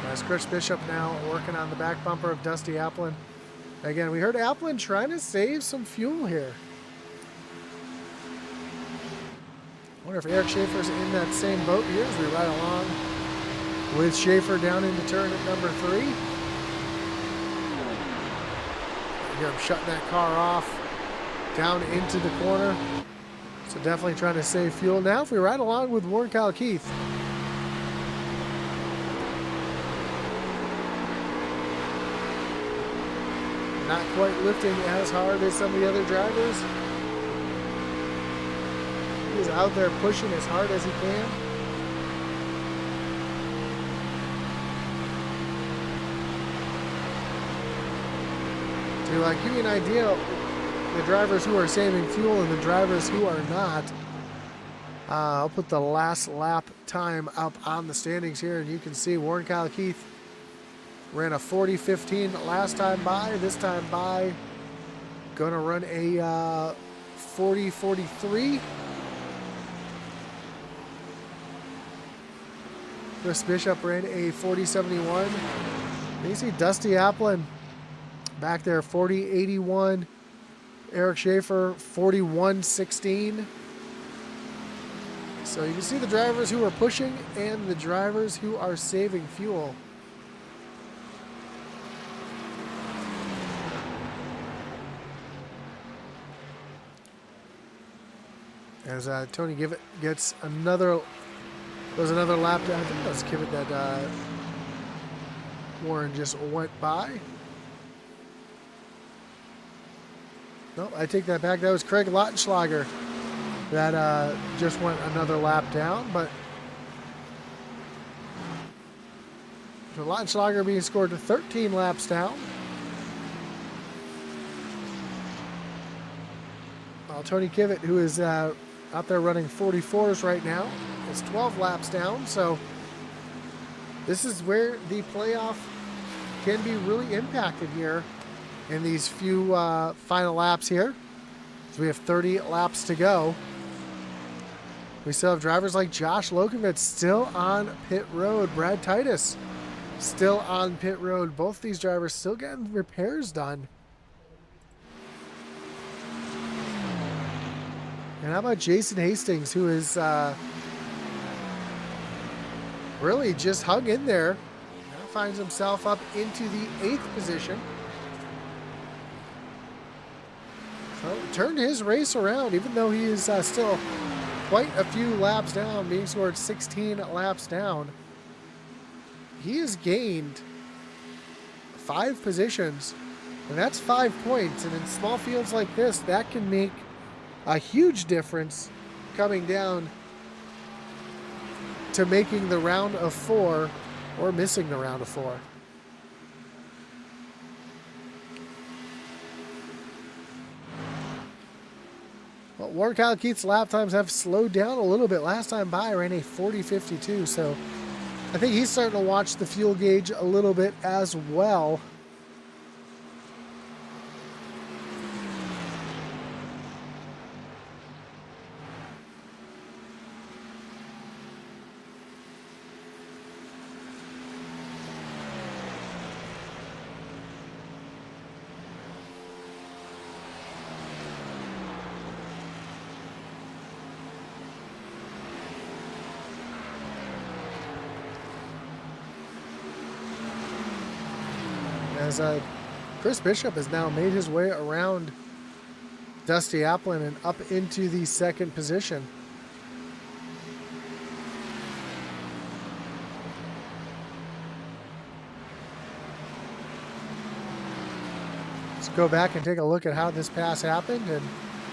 As Chris Bishop now working on the back bumper of Dusty Applin. Again, we heard Applin trying to save some fuel here. I wonder if Eric Schaefer's in that same boat here as we ride along with Schaefer down into turn at number 3. Here I'm shutting that car off down into the corner. So definitely trying to save fuel. Now if we ride along with Warren Kyle Keith. Not quite lifting as hard as some of the other drivers. He is out there pushing as hard as he can. To give you an idea, the drivers who are saving fuel and the drivers who are not. I'll put the last lap time up on the standings here, and you can see Warren Kyle Keith ran a 40.15 last time by. This time by, gonna run a 40.43. Chris Bishop ran a 40.71. You see Dusty Applin back there, 40.81. Eric Schaefer, 41.16. So you can see the drivers who are pushing and the drivers who are saving fuel. As Tony Kivitt gets another, there's another lap down. I think that was Kivitt that Warren just went by. Nope, I take that back. That was Craig Lotschlager that just went another lap down, but Lautenschlager being scored to 13 laps down. While Tony Kivitt, who is out there running 44s right now, is 12 laps down. So this is where the playoff can be really impacted here in these few final laps here. So we have 30 laps to go. We still have drivers like Josh Lokovitz still on pit road. Brad Titus still on pit road. Both these drivers still getting repairs done. And how about Jason Hastings, who is really just hung in there. Now finds himself up into the 8th position. So turned his race around, even though he is still quite a few laps down, being scored 16 laps down. He has gained 5 positions, and that's 5 points. And in small fields like this, that can make a huge difference coming down to making the round of 4 or missing the round of 4. Well, Warren Kyle Keith's lap times have slowed down a little bit. Last time by ran a 40.52, so I think he's starting to watch the fuel gauge a little bit as well. As Chris Bishop has now made his way around Dusty Applin and up into the 2nd position. Let's go back and take a look at how this pass happened. And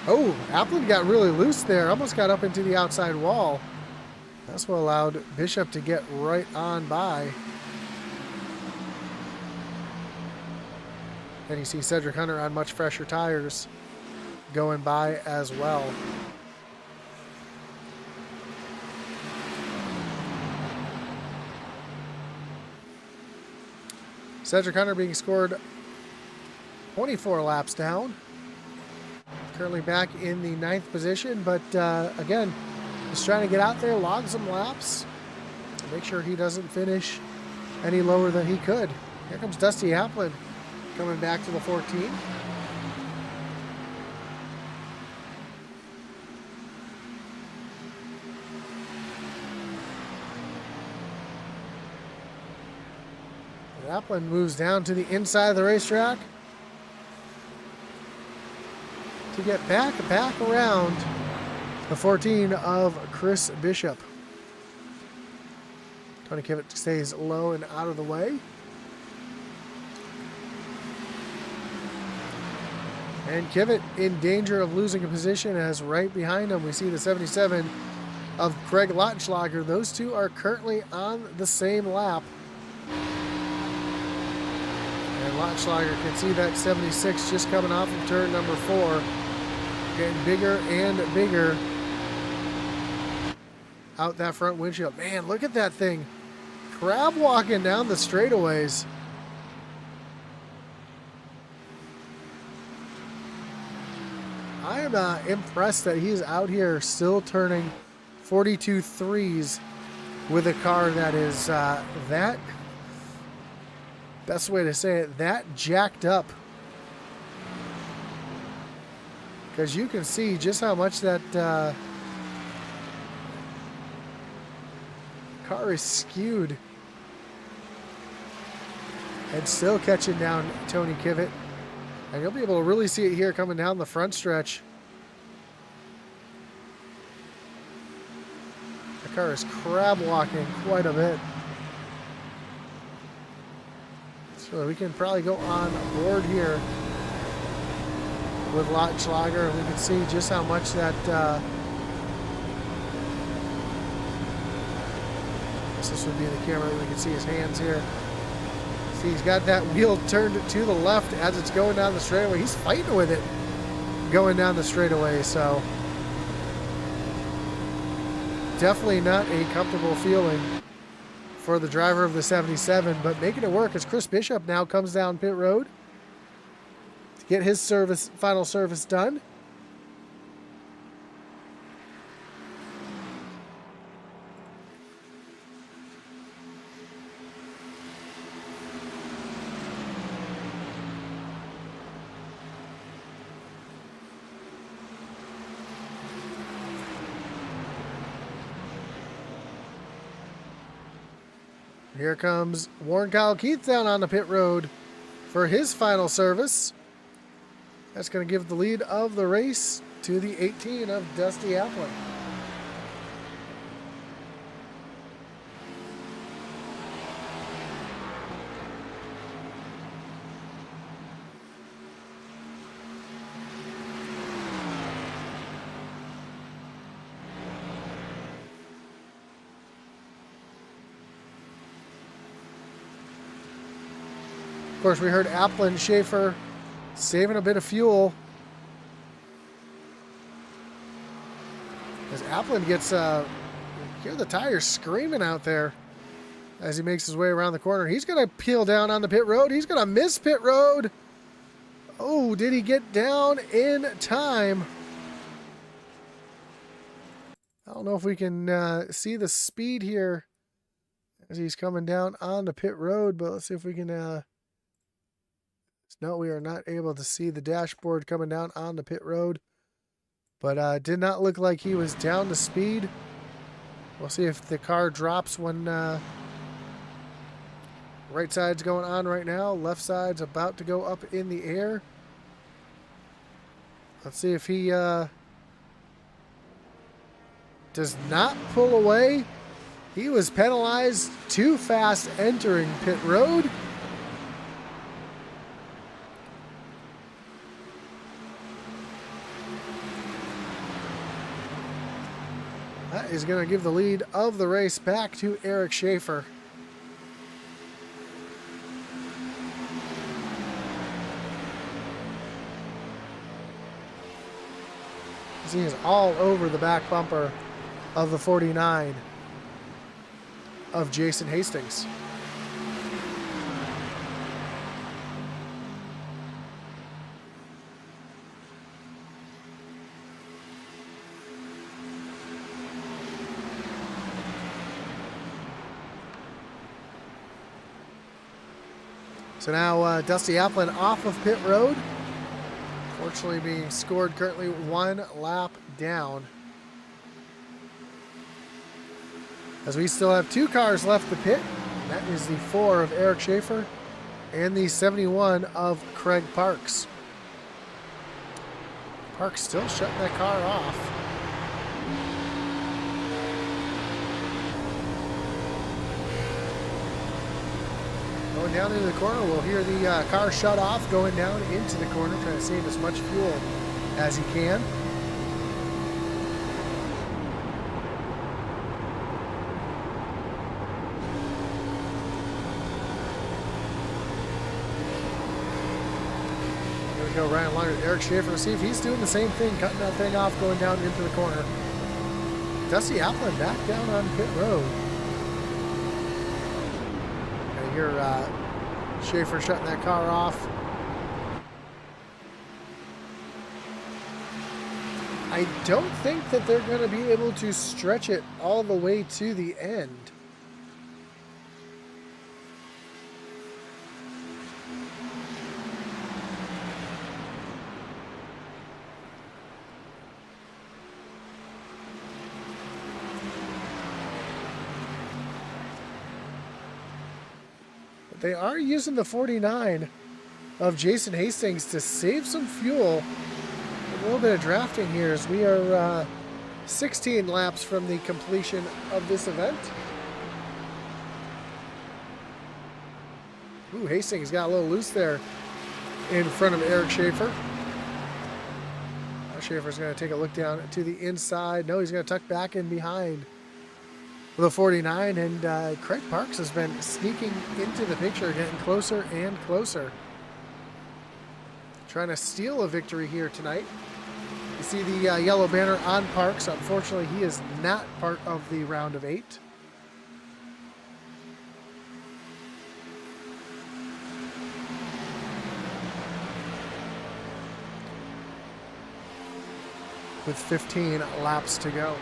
oh, Applin got really loose there. Almost got up into the outside wall. That's what allowed Bishop to get right on by. And you see Cedric Hunter on much fresher tires going by as well. Cedric Hunter being scored 24 laps down. Currently back in the 9th position, but again, just trying to get out there, log some laps, make sure he doesn't finish any lower than he could. Here comes Dusty Applin coming back to the 14. Applin moves down to the inside of the racetrack to get back around the 14 of Chris Bishop. Tony Kivitt stays low and out of the way. And Kivitt in danger of losing a position, as right behind him we see the 77 of Craig Lautenschlager. Those two are currently on the same lap. And Lautenschlager can see that 76 just coming off of turn number 4. Getting bigger and bigger out that front windshield. Man, look at that thing. Crab walking down the straightaways. I am impressed that he's out here still turning 42 threes with a car that is that, best way to say it, that jacked up. Because you can see just how much that car is skewed. And still catching down Tony Kivitt. And you'll be able to really see it here coming down the front stretch. The car is crab walking quite a bit. So we can probably go on board here with Lautenschlager, and we can see just how much that This would be in the camera. We can see his hands here. See, he's got that wheel turned to the left as it's going down the straightaway. He's fighting with it going down the straightaway, so definitely not a comfortable feeling for the driver of the 77, but making it work as Chris Bishop now comes down pit road to get his final service done. Here comes Warren Kyle Keith down on the pit road for his final service. That's going to give the lead of the race to the 18 of Dusty Applin. Of course, we heard Applin, Schaefer saving a bit of fuel. As Applin gets, hear the tires screaming out there as he makes his way around the corner. He's going to peel down on the pit road. He's going to miss pit road. Oh, did he get down in time? I don't know if we can see the speed here as he's coming down on the pit road, but let's see if we can... No, we are not able to see the dashboard coming down on the pit road, but did not look like he was down to speed. We'll see if the car drops when right side's going on right now. Left side's about to go up in the air. Let's see if he does not pull away. He was penalized too fast entering pit road. That is going to give the lead of the race back to Eric Schaefer. He is all over the back bumper of the 49 of Jason Hastings. So now Dusty Applin off of pit road. Fortunately being scored currently one lap down. As we still have two cars left to pit. That is the 4 of Eric Schaefer and the 71 of Craig Parks. Parks still shutting that car off. Going down into the corner, we'll hear the car shut off going down into the corner, trying to save as much fuel as he can. Here we go, Ryan along with Eric Schaefer. See if he's doing the same thing, cutting that thing off, going down into the corner. Dusty Applin back down on pit road. Here, Schaefer shutting that car off. I don't think that they're going to be able to stretch it all the way to the end. They are using the 49 of Jason Hastings to save some fuel. A little bit of drafting here as we are 16 laps from the completion of this event. Ooh, Hastings got a little loose there in front of Eric Schaefer. Now Schaefer's going to take a look down to the inside. No, he's going to tuck back in behind the 49, and Craig Parks has been sneaking into the picture, getting closer and closer. Trying to steal a victory here tonight. You see the yellow banner on Parks. Unfortunately, he is not part of the round of 8. With 15 laps to go.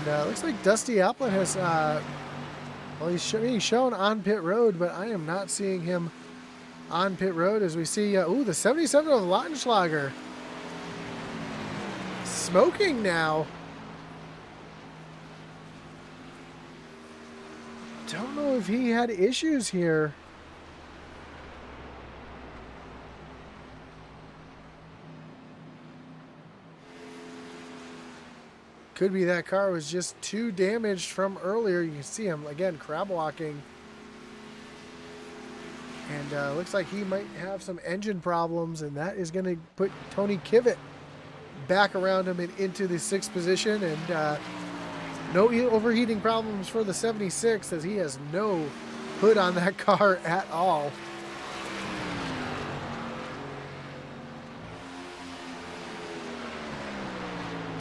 And looks like Dusty Applin has, well, he's being shown on pit road, but I am not seeing him on pit road as we see, ooh, the 77 of Lautenschlager. Smoking now. Don't know if he had issues here. Could be that car was just too damaged from earlier. You can see him, again, crab walking. And looks like he might have some engine problems, and that is going to put Tony Kivet back around him and into the 6th position. And no overheating problems for the 76, as he has no hood on that car at all.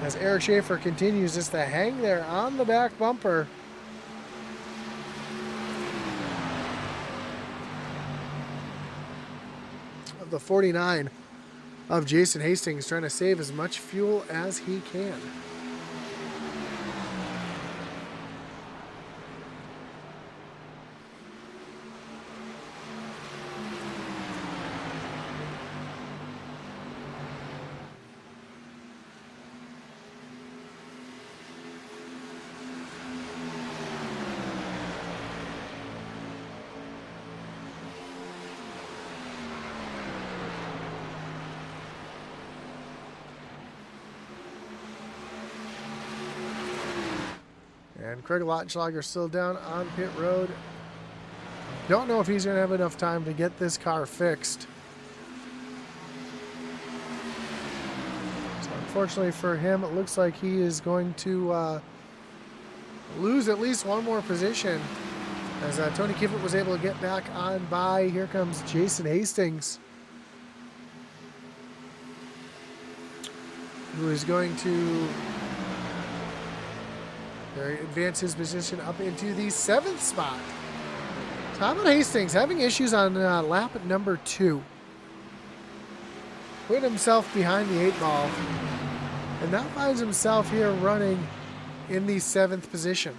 As Eric Schaefer continues just to hang there on the back bumper. Of the 49 of Jason Hastings, trying to save as much fuel as he can. And Craig Lautenschlager still down on pit road. Don't know if he's going to have enough time to get this car fixed. So unfortunately for him, it looks like he is going to lose at least one more position. As Tony Kivet was able to get back on by. Here comes Jason Hastings, who is going to advance his position up into the 7th spot. So how about Hastings having issues on lap number 2? Put himself behind the 8 ball. And now finds himself here running in the 7th position.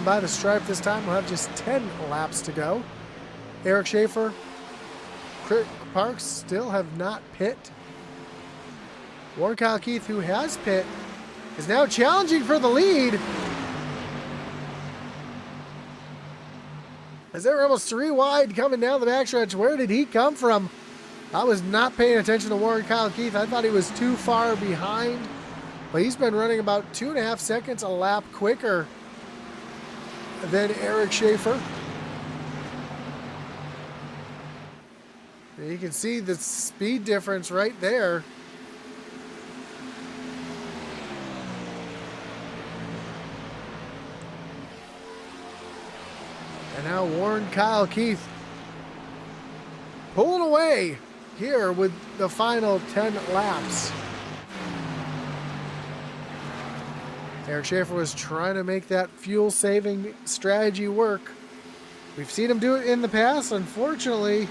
By the stripe this time, we'll have just 10 laps to go. Eric Schaefer, Craig Parks still have not pit. Warren Kyle Keith, who has pit, is now challenging for the lead. As they were almost 3 wide coming down the backstretch. Where did he come from? I was not paying attention to Warren Kyle Keith. I thought he was too far behind, but he's been running about 2.5 seconds a lap quicker than Eric Schaefer. You can see the speed difference right there. And now Warren Kyle Keith pulling away here with the final 10 laps. Eric Schaefer was trying to make that fuel-saving strategy work. We've seen him do it in the past. Unfortunately,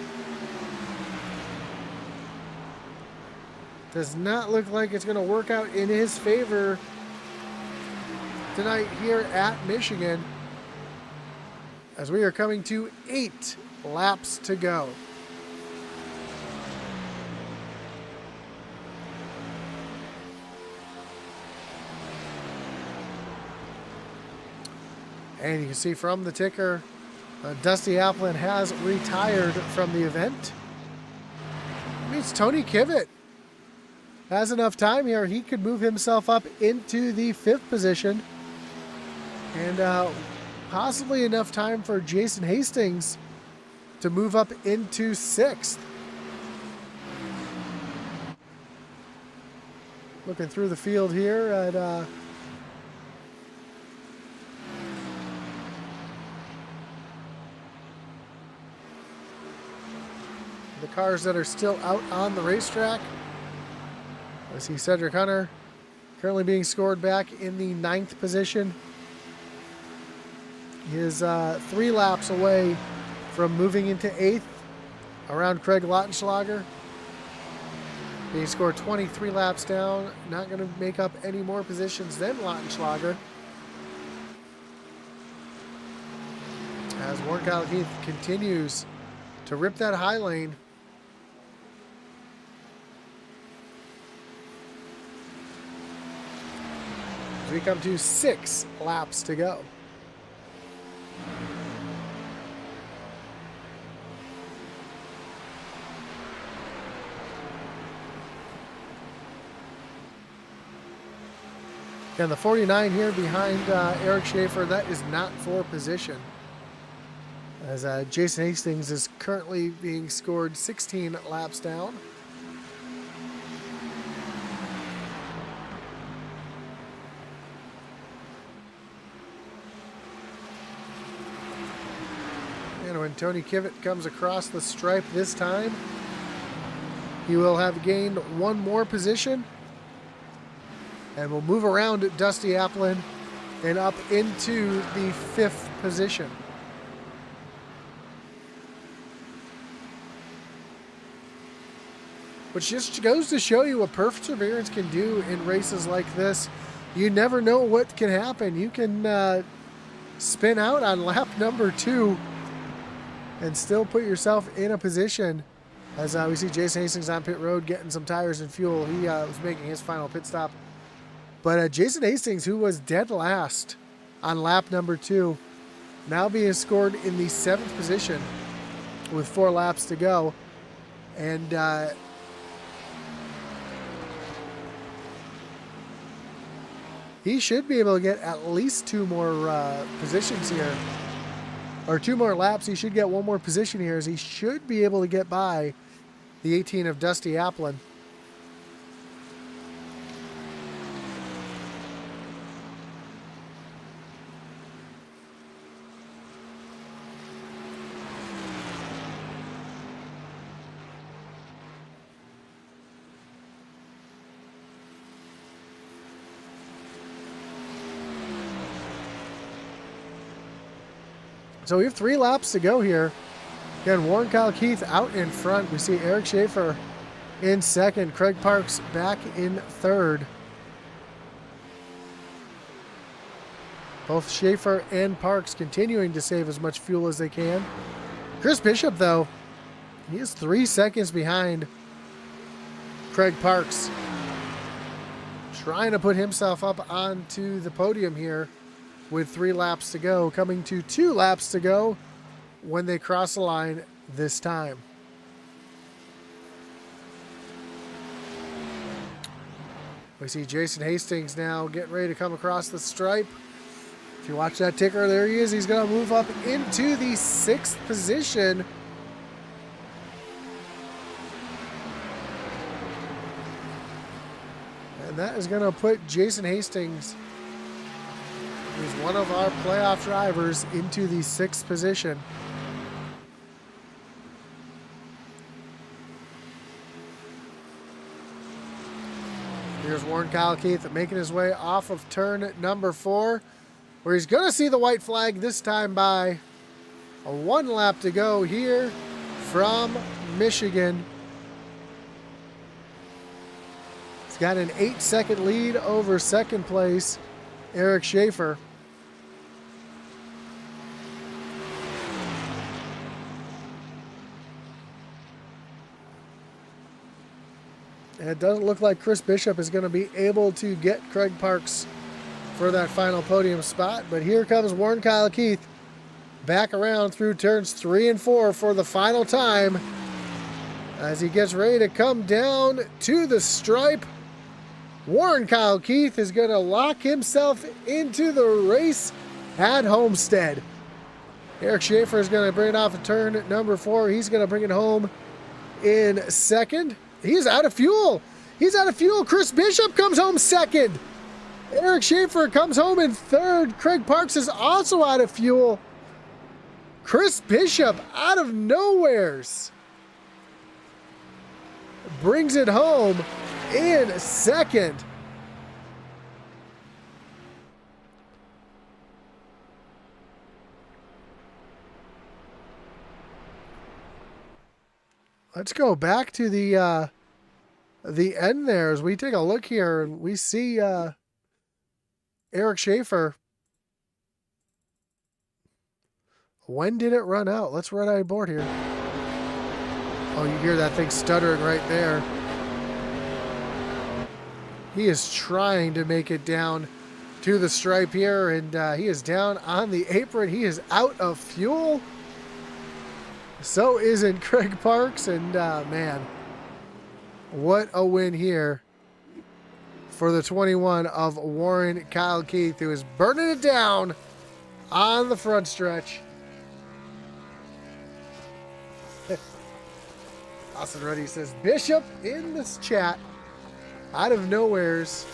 does not look like it's going to work out in his favor tonight here at Michigan, as we are coming to 8 laps to go. And you can see from the ticker, Dusty Applin has retired from the event. It means Tony Kivitt has enough time here. He could move himself up into the 5th position. And possibly enough time for Jason Hastings to move up into 6th. Looking through the field here at the cars that are still out on the racetrack. I see Cedric Hunter currently being scored back in the 9th position. He is 3 laps away from moving into 8th around Craig Lautenschlager. Being scored 23 laps down, not going to make up any more positions than Lautenschlager. As Warren Keith continues to rip that high lane. As we come to 6 laps to go. And the 49 here behind Eric Schaefer, that is not for position. As Jason Hastings is currently being scored 16 laps down. And when Tony Kivitt comes across the stripe this time, he will have gained 1 more position. And we'll move around Dusty Applin and up into the 5th position. Which just goes to show you what perseverance can do in races like this. You never know what can happen. You can spin out on lap number 2 and still put yourself in a position. As we see Jason Hastings on pit road getting some tires and fuel. He was making his final pit stop. But Jason Hastings, who was dead last on lap number 2, now being scored in the 7th position with 4 laps to go. And he should be able to get at least 2 more positions here. Or 2 more laps. He should get 1 more position here, as he should be able to get by the 18 of Dusty Applin. So we have 3 laps to go here. Again, Warren Keith out in front. We see Eric Schaefer in 2nd. Craig Parks back in 3rd. Both Schaefer and Parks continuing to save as much fuel as they can. Chris Bishop, though, he is 3 seconds behind Craig Parks. Trying to put himself up onto the podium here with 3 laps to go, coming to 2 laps to go when they cross the line this time. We see Jason Hastings now getting ready to come across the stripe. If you watch that ticker, there he is. He's going to move up into the 6th position. And that is going to put Jason Hastings, who's one of our playoff drivers, into the 6th position. Here's Warren Keith making his way off of turn number 4, where he's going to see the white flag this time by 1 lap to go here from Michigan. He's got an 8-second lead over 2nd place Eric Schaefer. And it doesn't look like Chris Bishop is going to be able to get Craig Parks for that final podium spot. But here comes Warren Kyle Keith back around through turns 3 and 4 for the final time as he gets ready to come down to the stripe. Warren Kyle Keith is going to lock himself into the race at Homestead. Eric Schaefer is going to bring it off of turn number 4. He's going to bring it home in second. He's out of fuel. He's out of fuel. Chris Bishop comes home second. Eric Schaefer comes home in third. Craig Parks is also out of fuel. Chris Bishop out of nowheres brings it home in second. Let's go back to the end there as we take a look here and we see Eric Schaefer. When did it run out? Let's run out of board here. Oh, you hear that thing stuttering right there. He is trying to make it down to the stripe here, and he is down on the apron. He is out of fuel. So isn't Craig Parks, and man, what a win here for the 21 of Warren Kyle Keith, who is burning it down on the front stretch. Austin Ruddy says, Bishop in this chat, out of nowheres.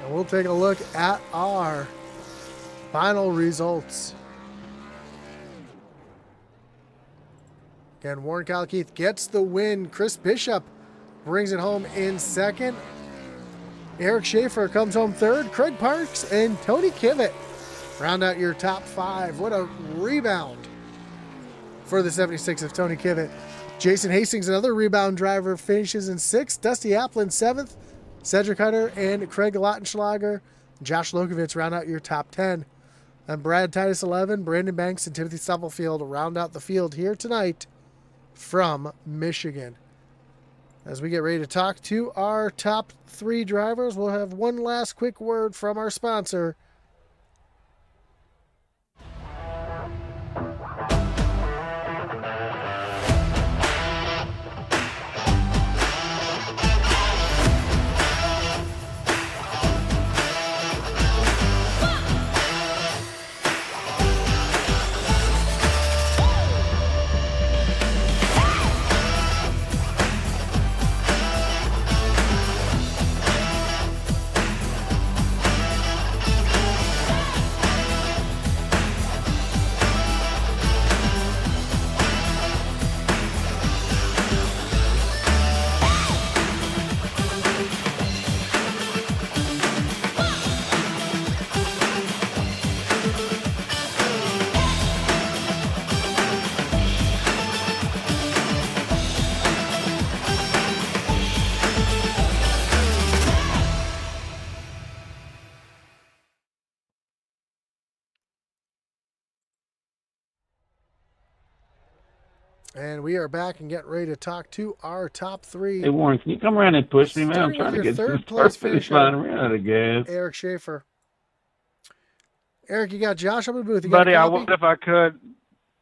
And we'll take a look at our final results. Again, Warren Kyle Keith gets the win. Chris Bishop brings it home in second. Eric Schaefer comes home third. Craig Parks and Tony Kivitt round out your top 5. What a rebound for the 76 of Tony Kivitt. Jason Hastings, another rebound driver, finishes in 6th. Dusty Applin, 7th. Cedric Hunter and Craig Lautenschlager. Josh Lokovitz round out your top 10. And Brad Titus, 11. Brandon Banks and Timothy Stubblefield round out the field here tonight from Michigan. As we get ready to talk to our top 3 drivers, we'll have one last quick word from our sponsor. And we are back and getting ready to talk to our top 3.
Hey, Warren, can you come around and push me, man? I'm trying to get to the start finish line around out of gas.
Eric Schaefer. Eric, you got Josh up in the booth. You
Buddy, I would if I could.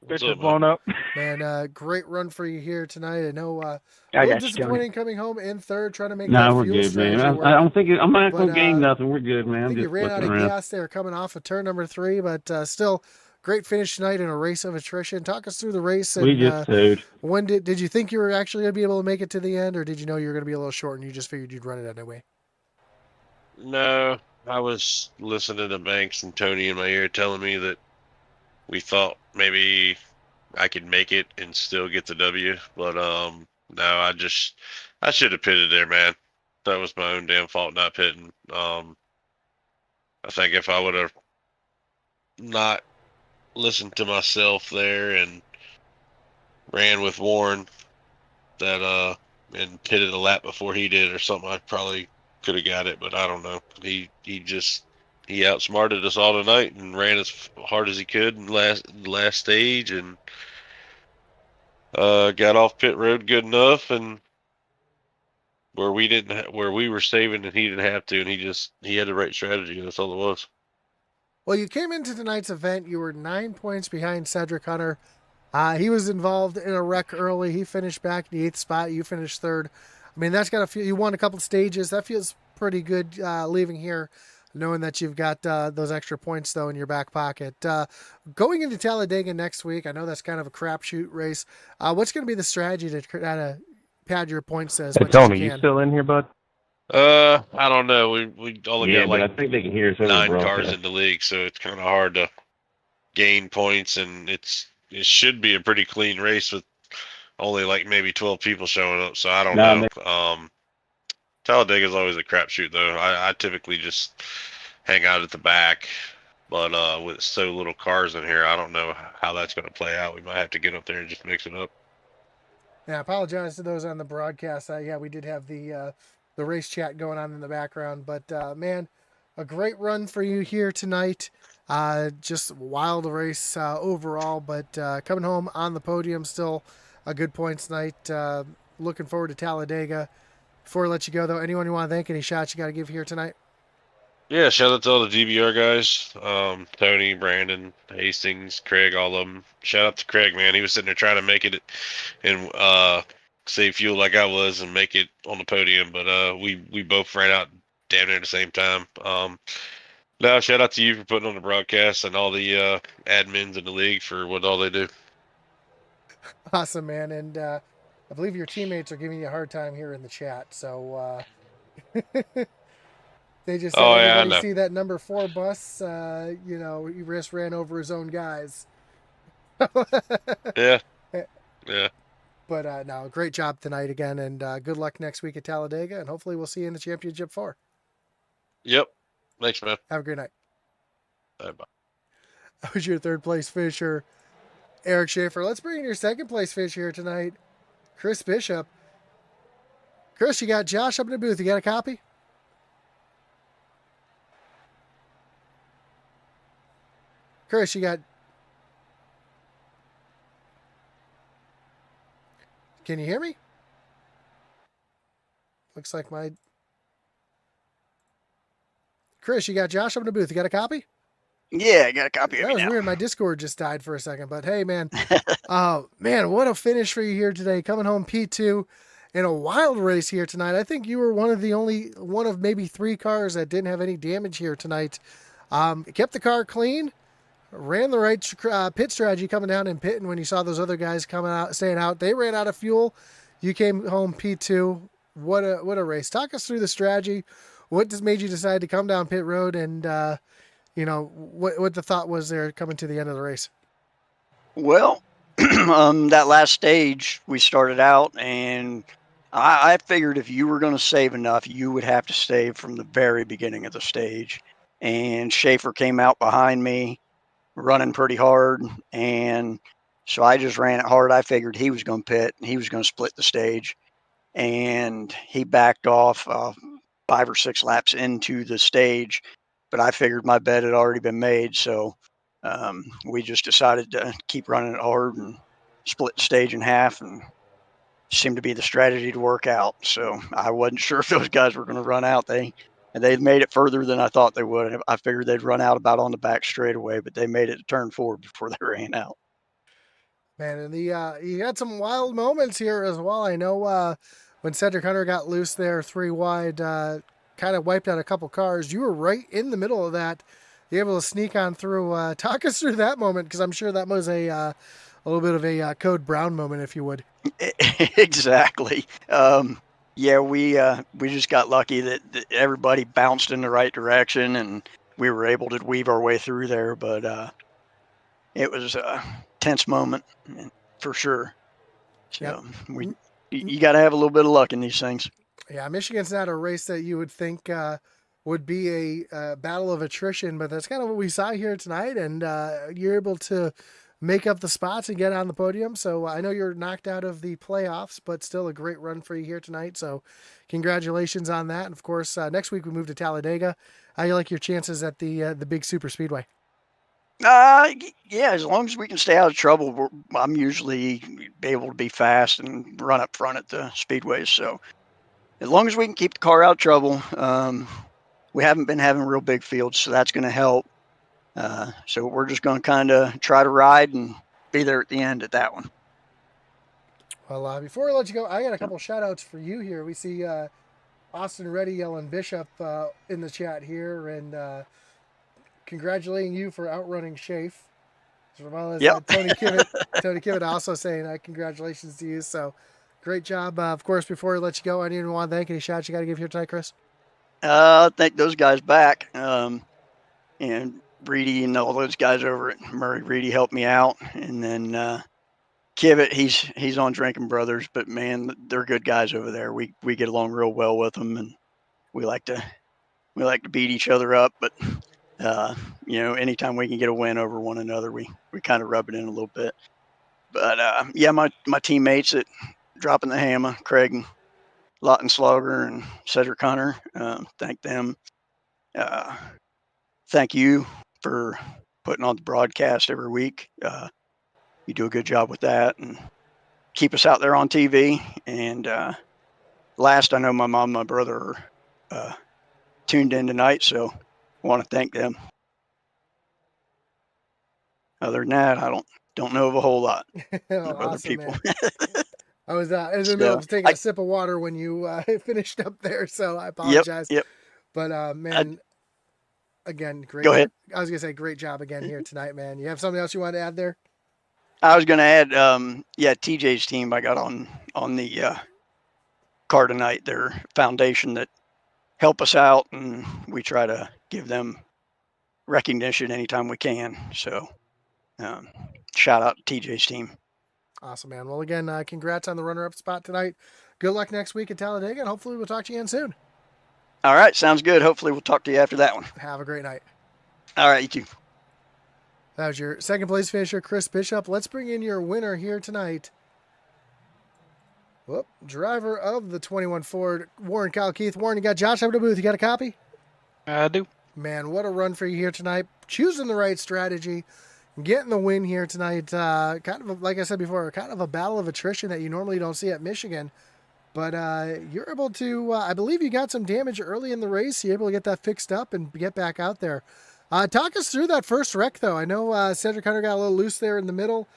Bishop on up.
Man, great run for you here tonight. I know a
I
little
got
disappointing coming home in third, trying to make
Nah,
that
we're
fuel
good, man.
strategy work.
I don't think I'm not
But,
going to gain nothing. We're good, man.
I
I'm
think you
just
ran out
looking
of
around.
gas there coming off of turn number 3, but still great finish tonight in a race of attrition. Talk us through the race. And,
We just towed.
when did you think you were actually going to be able to make it to the end, or did you know you were going to be a little short and you just figured you'd run it anyway?
No, I was listening to Banks and Tony in my ear telling me that we thought maybe I could make it and still get the W, but no, I should have pitted there, man. That was my own damn fault not pitting. I think if I would have not listened to myself there and ran with Warren and pitted a lap before he did or something, I probably could have got it, but I don't know. He outsmarted us all tonight and ran as hard as he could in last stage and got off pit road good enough and where we were saving and he didn't have to, and he had the right strategy. That's all it was.
Well, you came into tonight's event. You were 9 points behind Cedric Hunter. He was involved in a wreck early. He finished back in the 8th spot. You finished 3rd. I mean, that's got to feel. You won a couple of stages. That feels pretty good leaving here, knowing that you've got those extra points though in your back pocket. Going into Talladega next week, I know that's kind of a crapshoot race. What's going to be the strategy to kind of pad your points as much
Tony,
as you can?
you still in here, bud?
I don't know. We only got
but
like
I think they can hear us over
9
the
cars
broadcast.
in the league, so it's kind of hard to gain points, and it should be a pretty clean race with only like maybe 12 people showing up. So I don't know. Talladega's always a crapshoot, though. I typically just hang out at the back, but with so little cars in here, I don't know how that's going to play out. We might have to get up there and just mix it up.
Yeah, I apologize to those on the broadcast. Yeah, we did have the race chat going on in the background, but man, a great run for you here tonight. Just a wild race overall, but coming home on the podium, still a good points night. Looking forward to Talladega. Before I let you go, though, anyone you want to thank, any shots you got to give here tonight?
Yeah, shout out to all the DBR guys, Tony, Brandon, Hastings, Craig, all of them. Shout out to Craig, man. He was sitting there trying to make it and save fuel like I was and make it on the podium, but we both ran out damn near the same time. No, shout out to you for putting on the broadcast and all the admins in the league for all they do.
Awesome, man. And I believe your teammates are giving you a hard time here in the chat, so they just said everybody see that number 4 bus. He just ran over his own guys.
Yeah.
But no, great job tonight again, and good luck next week at Talladega, and hopefully we'll see you in the Championship 4.
Yep. Thanks, man.
Have a great night.
Bye-bye.
That was your 3rd place finisher, Eric Schaefer. Let's bring in your 2nd place finisher here tonight, Chris Bishop. Chris, you got Josh up in the booth. You got a copy? Chris, you got... Can you hear me? Looks like my... Chris, you got Josh up in the booth. You got a copy?
Yeah, I got a copy of it.
That was weird. My Discord just died for a second. But hey, man. Man, what a finish for you here today. Coming home P2 in a wild race here tonight. I think you were one of maybe 3 cars that didn't have any damage here tonight. Kept the car clean. Ran the right pit strategy coming down and pitting when you saw those other guys coming out, staying out. They ran out of fuel. You came home P2. What a race. Talk us through the strategy. What just made you decide to come down pit road, and what the thought was there coming to the end of the race?
Well, that last stage we started out, and I figured if you were going to save enough, you would have to save from the very beginning of the stage. And Schaefer came out behind me, running pretty hard, and so I just ran it hard. I figured he was going to pit, and he was going to split the stage, and he backed off 5 or 6 laps into the stage, but I figured my bet had already been made, so we just decided to keep running it hard and split the stage in half, and seemed to be the strategy to work out. So I wasn't sure if those guys were going to run out. They made it further than I thought they would. I figured they'd run out about on the back straightaway, but they made it to turn 4 before they ran out.
Man, and you had some wild moments here as well. I know when Cedric Hunter got loose there 3 wide, kind of wiped out a couple cars. You were right in the middle of that. You were able to sneak on through. Talk us through that moment, because I'm sure that was a little bit of a Code Brown moment, if you would.
Exactly. Yeah, we just got lucky that everybody bounced in the right direction, and we were able to weave our way through there. But it was a tense moment for sure. So you got to have a little bit of luck in these things.
Yeah, Michigan's not a race that you would think would be a battle of attrition, but that's kind of what we saw here tonight, and you're able to make up the spots and get on the podium. So I know you're knocked out of the playoffs, but still a great run for you here tonight. So congratulations on that. And of course, next week we move to Talladega. How you like your chances at the big super speedway?
Yeah, as long as we can stay out of trouble, I'm usually able to be fast and run up front at the speedways. So as long as we can keep the car out of trouble, we haven't been having real big fields, so that's going to help. So we're just going to kind of try to ride and be there at the end at that one.
Well, before I let you go, I got a couple shout outs for you here. We see Austin Reddy yelling Bishop in the chat here, and congratulating you for outrunning Schaeff. As well as Tony Kivet also saying congratulations to you. So great job. Of course, before I let you go, I didn't want to thank any shots you got to give here tonight, Chris.
Thank those guys back. And Reedy and all those guys over at Murray Reedy helped me out. And then Kivet, he's on Drinking Brothers, but man, they're good guys over there. We get along real well with them, and we like to beat each other up. But anytime we can get a win over one another, we kind of rub it in a little bit. But my teammates at Dropping the Hammer, Craig and Lawton Slaughter and Cedric Hunter, thank them. Thank you for putting on the broadcast every week. You do a good job with that and keep us out there on TV. And last, I know my mom and my brother are tuned in tonight, so I want to thank them. Other than that, I don't know of a whole lot of other people.
I was in the middle of taking a sip of water when you finished up there, so I apologize.
Yep.
But man, again, great.
Go ahead.
I was gonna say great job again here tonight, man. You have something else you want to add there?
I was gonna add, TJ's team I got on the car tonight. Their foundation that help us out, and we try to give them recognition anytime we can. So shout out to TJ's team.
Awesome, man. Well, again, congrats on the runner-up spot tonight. Good luck next week at Talladega, and hopefully we'll talk to you again soon.
All right, sounds good. Hopefully we'll talk to you after that one.
Have a great night.
All right, you too.
That was your second place finisher, Chris Bishop. Let's bring in your winner here tonight. Driver of the 21 Ford, Warren Kyle Keith. Warren, you got Josh up in the booth. You got a copy?
I do.
Man, what a run for you here tonight. Choosing the right strategy. Getting the win here tonight. Kind of, like I said before, kind of a battle of attrition that you normally don't see at Michigan. But you're able to, I believe you got some damage early in the race. You're able to get that fixed up and get back out there. Talk us through that first wreck, though. I know Cedric Hunter got a little loose there in the middle.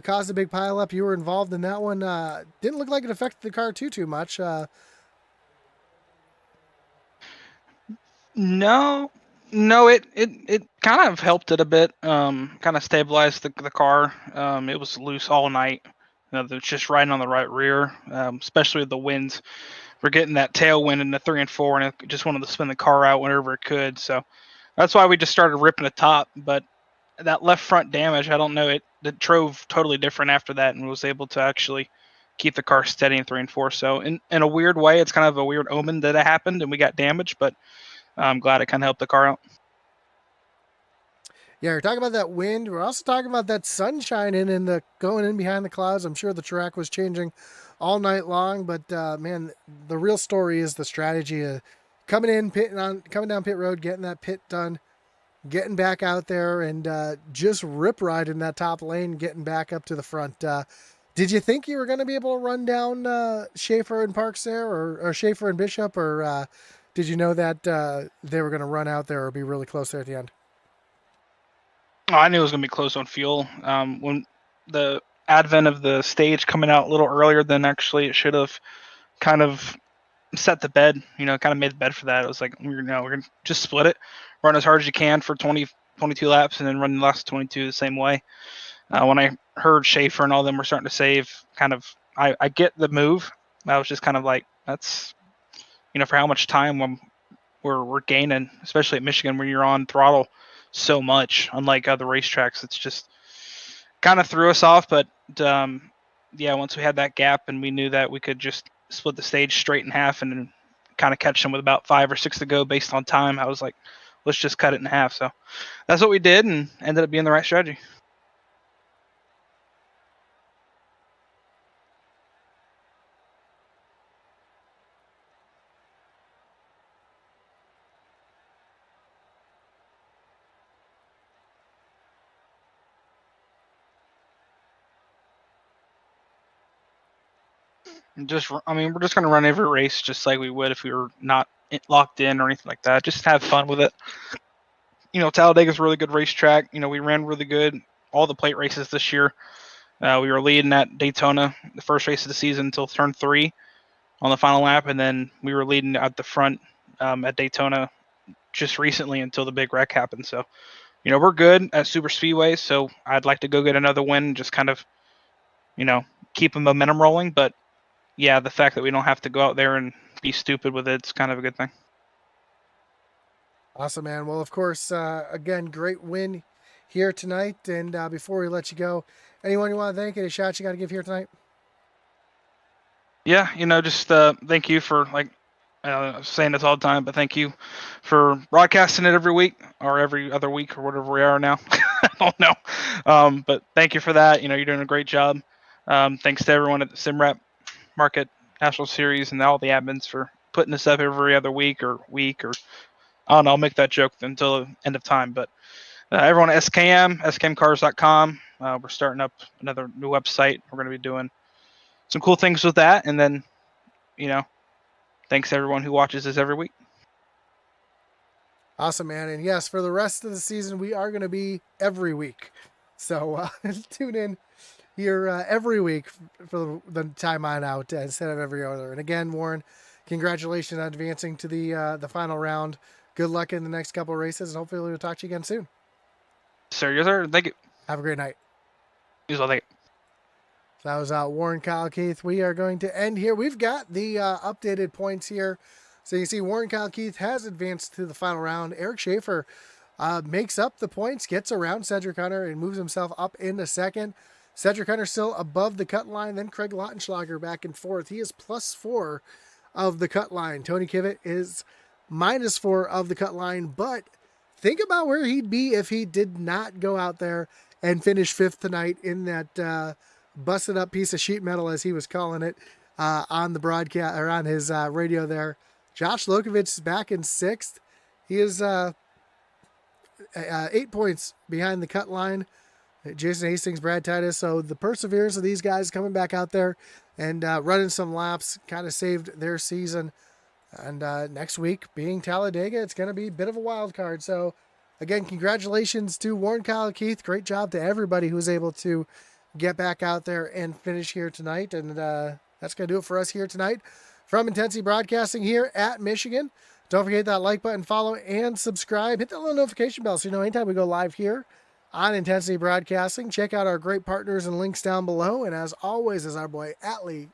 Caused a big pileup. You were involved in that one. Didn't look like it affected the car too much.
No, it kind of helped it a bit. Kind of stabilized the car. It was loose all night. It's just riding on the right rear, especially with the winds. We're getting that tailwind in the 3 and 4, and it just wanted to spin the car out whenever it could. So that's why we just started ripping the top. But that left front damage, I don't know, it drove totally different after that and was able to actually keep the car steady in 3 and 4. So in a weird way, it's kind of a weird omen that it happened and we got damaged, but I'm glad it kind of helped the car out.
Yeah, we're talking about that wind. We're also talking about that sunshine and going in behind the clouds. I'm sure the track was changing all night long, but man, the real story is the strategy of coming down pit road, getting that pit done, getting back out there, and just rip riding that top lane, getting back up to the front. Did you think you were going to be able to run down Schaefer and Parks there, or Schaefer and Bishop, or did you know that they were going to run out there or be really close there at the end?
Oh, I knew it was going to be close on fuel. When the advent of the stage coming out a little earlier than actually it should have, kind of set the bed, kind of made the bed for that. It was like, we're going to just split it, run as hard as you can for 22 laps, and then run the last 22 the same way. When I heard Schaefer and all them were starting to save, I get the move. I was just kind of like, that's, for how much time we're gaining, especially at Michigan when you're on throttle so much, unlike other racetracks. It's just kind of threw us off. But once we had that gap and we knew that we could just split the stage straight in half and kind of catch them with about 5 or 6 to go based on time. I was like, let's just cut it in half. So that's what we did, and ended up being the right strategy. We're just gonna run every race just like we would if we were not locked in or anything like that. Just have fun with it. Talladega's a really good racetrack. We ran really good all the plate races this year. We were leading at Daytona the first race of the season until turn 3 on the final lap, and then we were leading at the front at Daytona just recently until the big wreck happened. So, we're good at super speedway. So I'd like to go get another win, and just kind of, keep the momentum rolling. But yeah, the fact that we don't have to go out there and be stupid with it's kind of a good thing.
Awesome, man. Well, of course, again, great win here tonight. And before we let you go, anyone you want to thank? Any shots you got to give here tonight?
Yeah, just thank you for saying this all the time, but thank you for broadcasting it every week or every other week or whatever we are now. I don't know. But thank you for that. You're doing a great job. Thanks to everyone at the SimRep Market National Series and all the admins for putting this up every other week or I don't know. I'll make that joke until the end of time. But everyone at skmcars.com, we're starting up another new website. We're going to be doing some cool things with that. And then, thanks to everyone who watches this every week.
Awesome, man. And yes, for the rest of the season, we are going to be every week. So tune in here every week for the time on out instead of every other. And again, Warren, congratulations on advancing to the final round. Good luck in the next couple of races, and hopefully we'll talk to you again soon.
Sir, yes, sir. Thank you.
Have a great night.
You as well, thank you.
So that was Warren Kyle Keith. We are going to end here. We've got the updated points here. So you see Warren Kyle Keith has advanced to the final round. Eric Schaefer makes up the points, gets around Cedric Hunter, and moves himself up into second. Cedric Hunter still above the cut line. Then Craig Lautenschlager back and forth. He is +4 of the cut line. Tony Kivitt is -4 of the cut line. But think about where he'd be if he did not go out there and finish 5th tonight in that busted up piece of sheet metal, as he was calling it, on the broadcast or on his radio there. Josh Lokovich is back in 6th. He is 8 points behind the cut line. Jason Hastings, Brad Titus. So the perseverance of these guys coming back out there and running some laps kind of saved their season. And next week, being Talladega, it's going to be a bit of a wild card. So again, congratulations to Warren Kyle Keith. Great job to everybody who was able to get back out there and finish here tonight. And that's going to do it for us here tonight from Intensity Broadcasting here at Michigan. Don't forget that like button, follow, and subscribe. Hit that little notification bell so you know anytime we go live here on Intensity Broadcasting. Check out our great partners and links down below. And as always, is our boy Atlee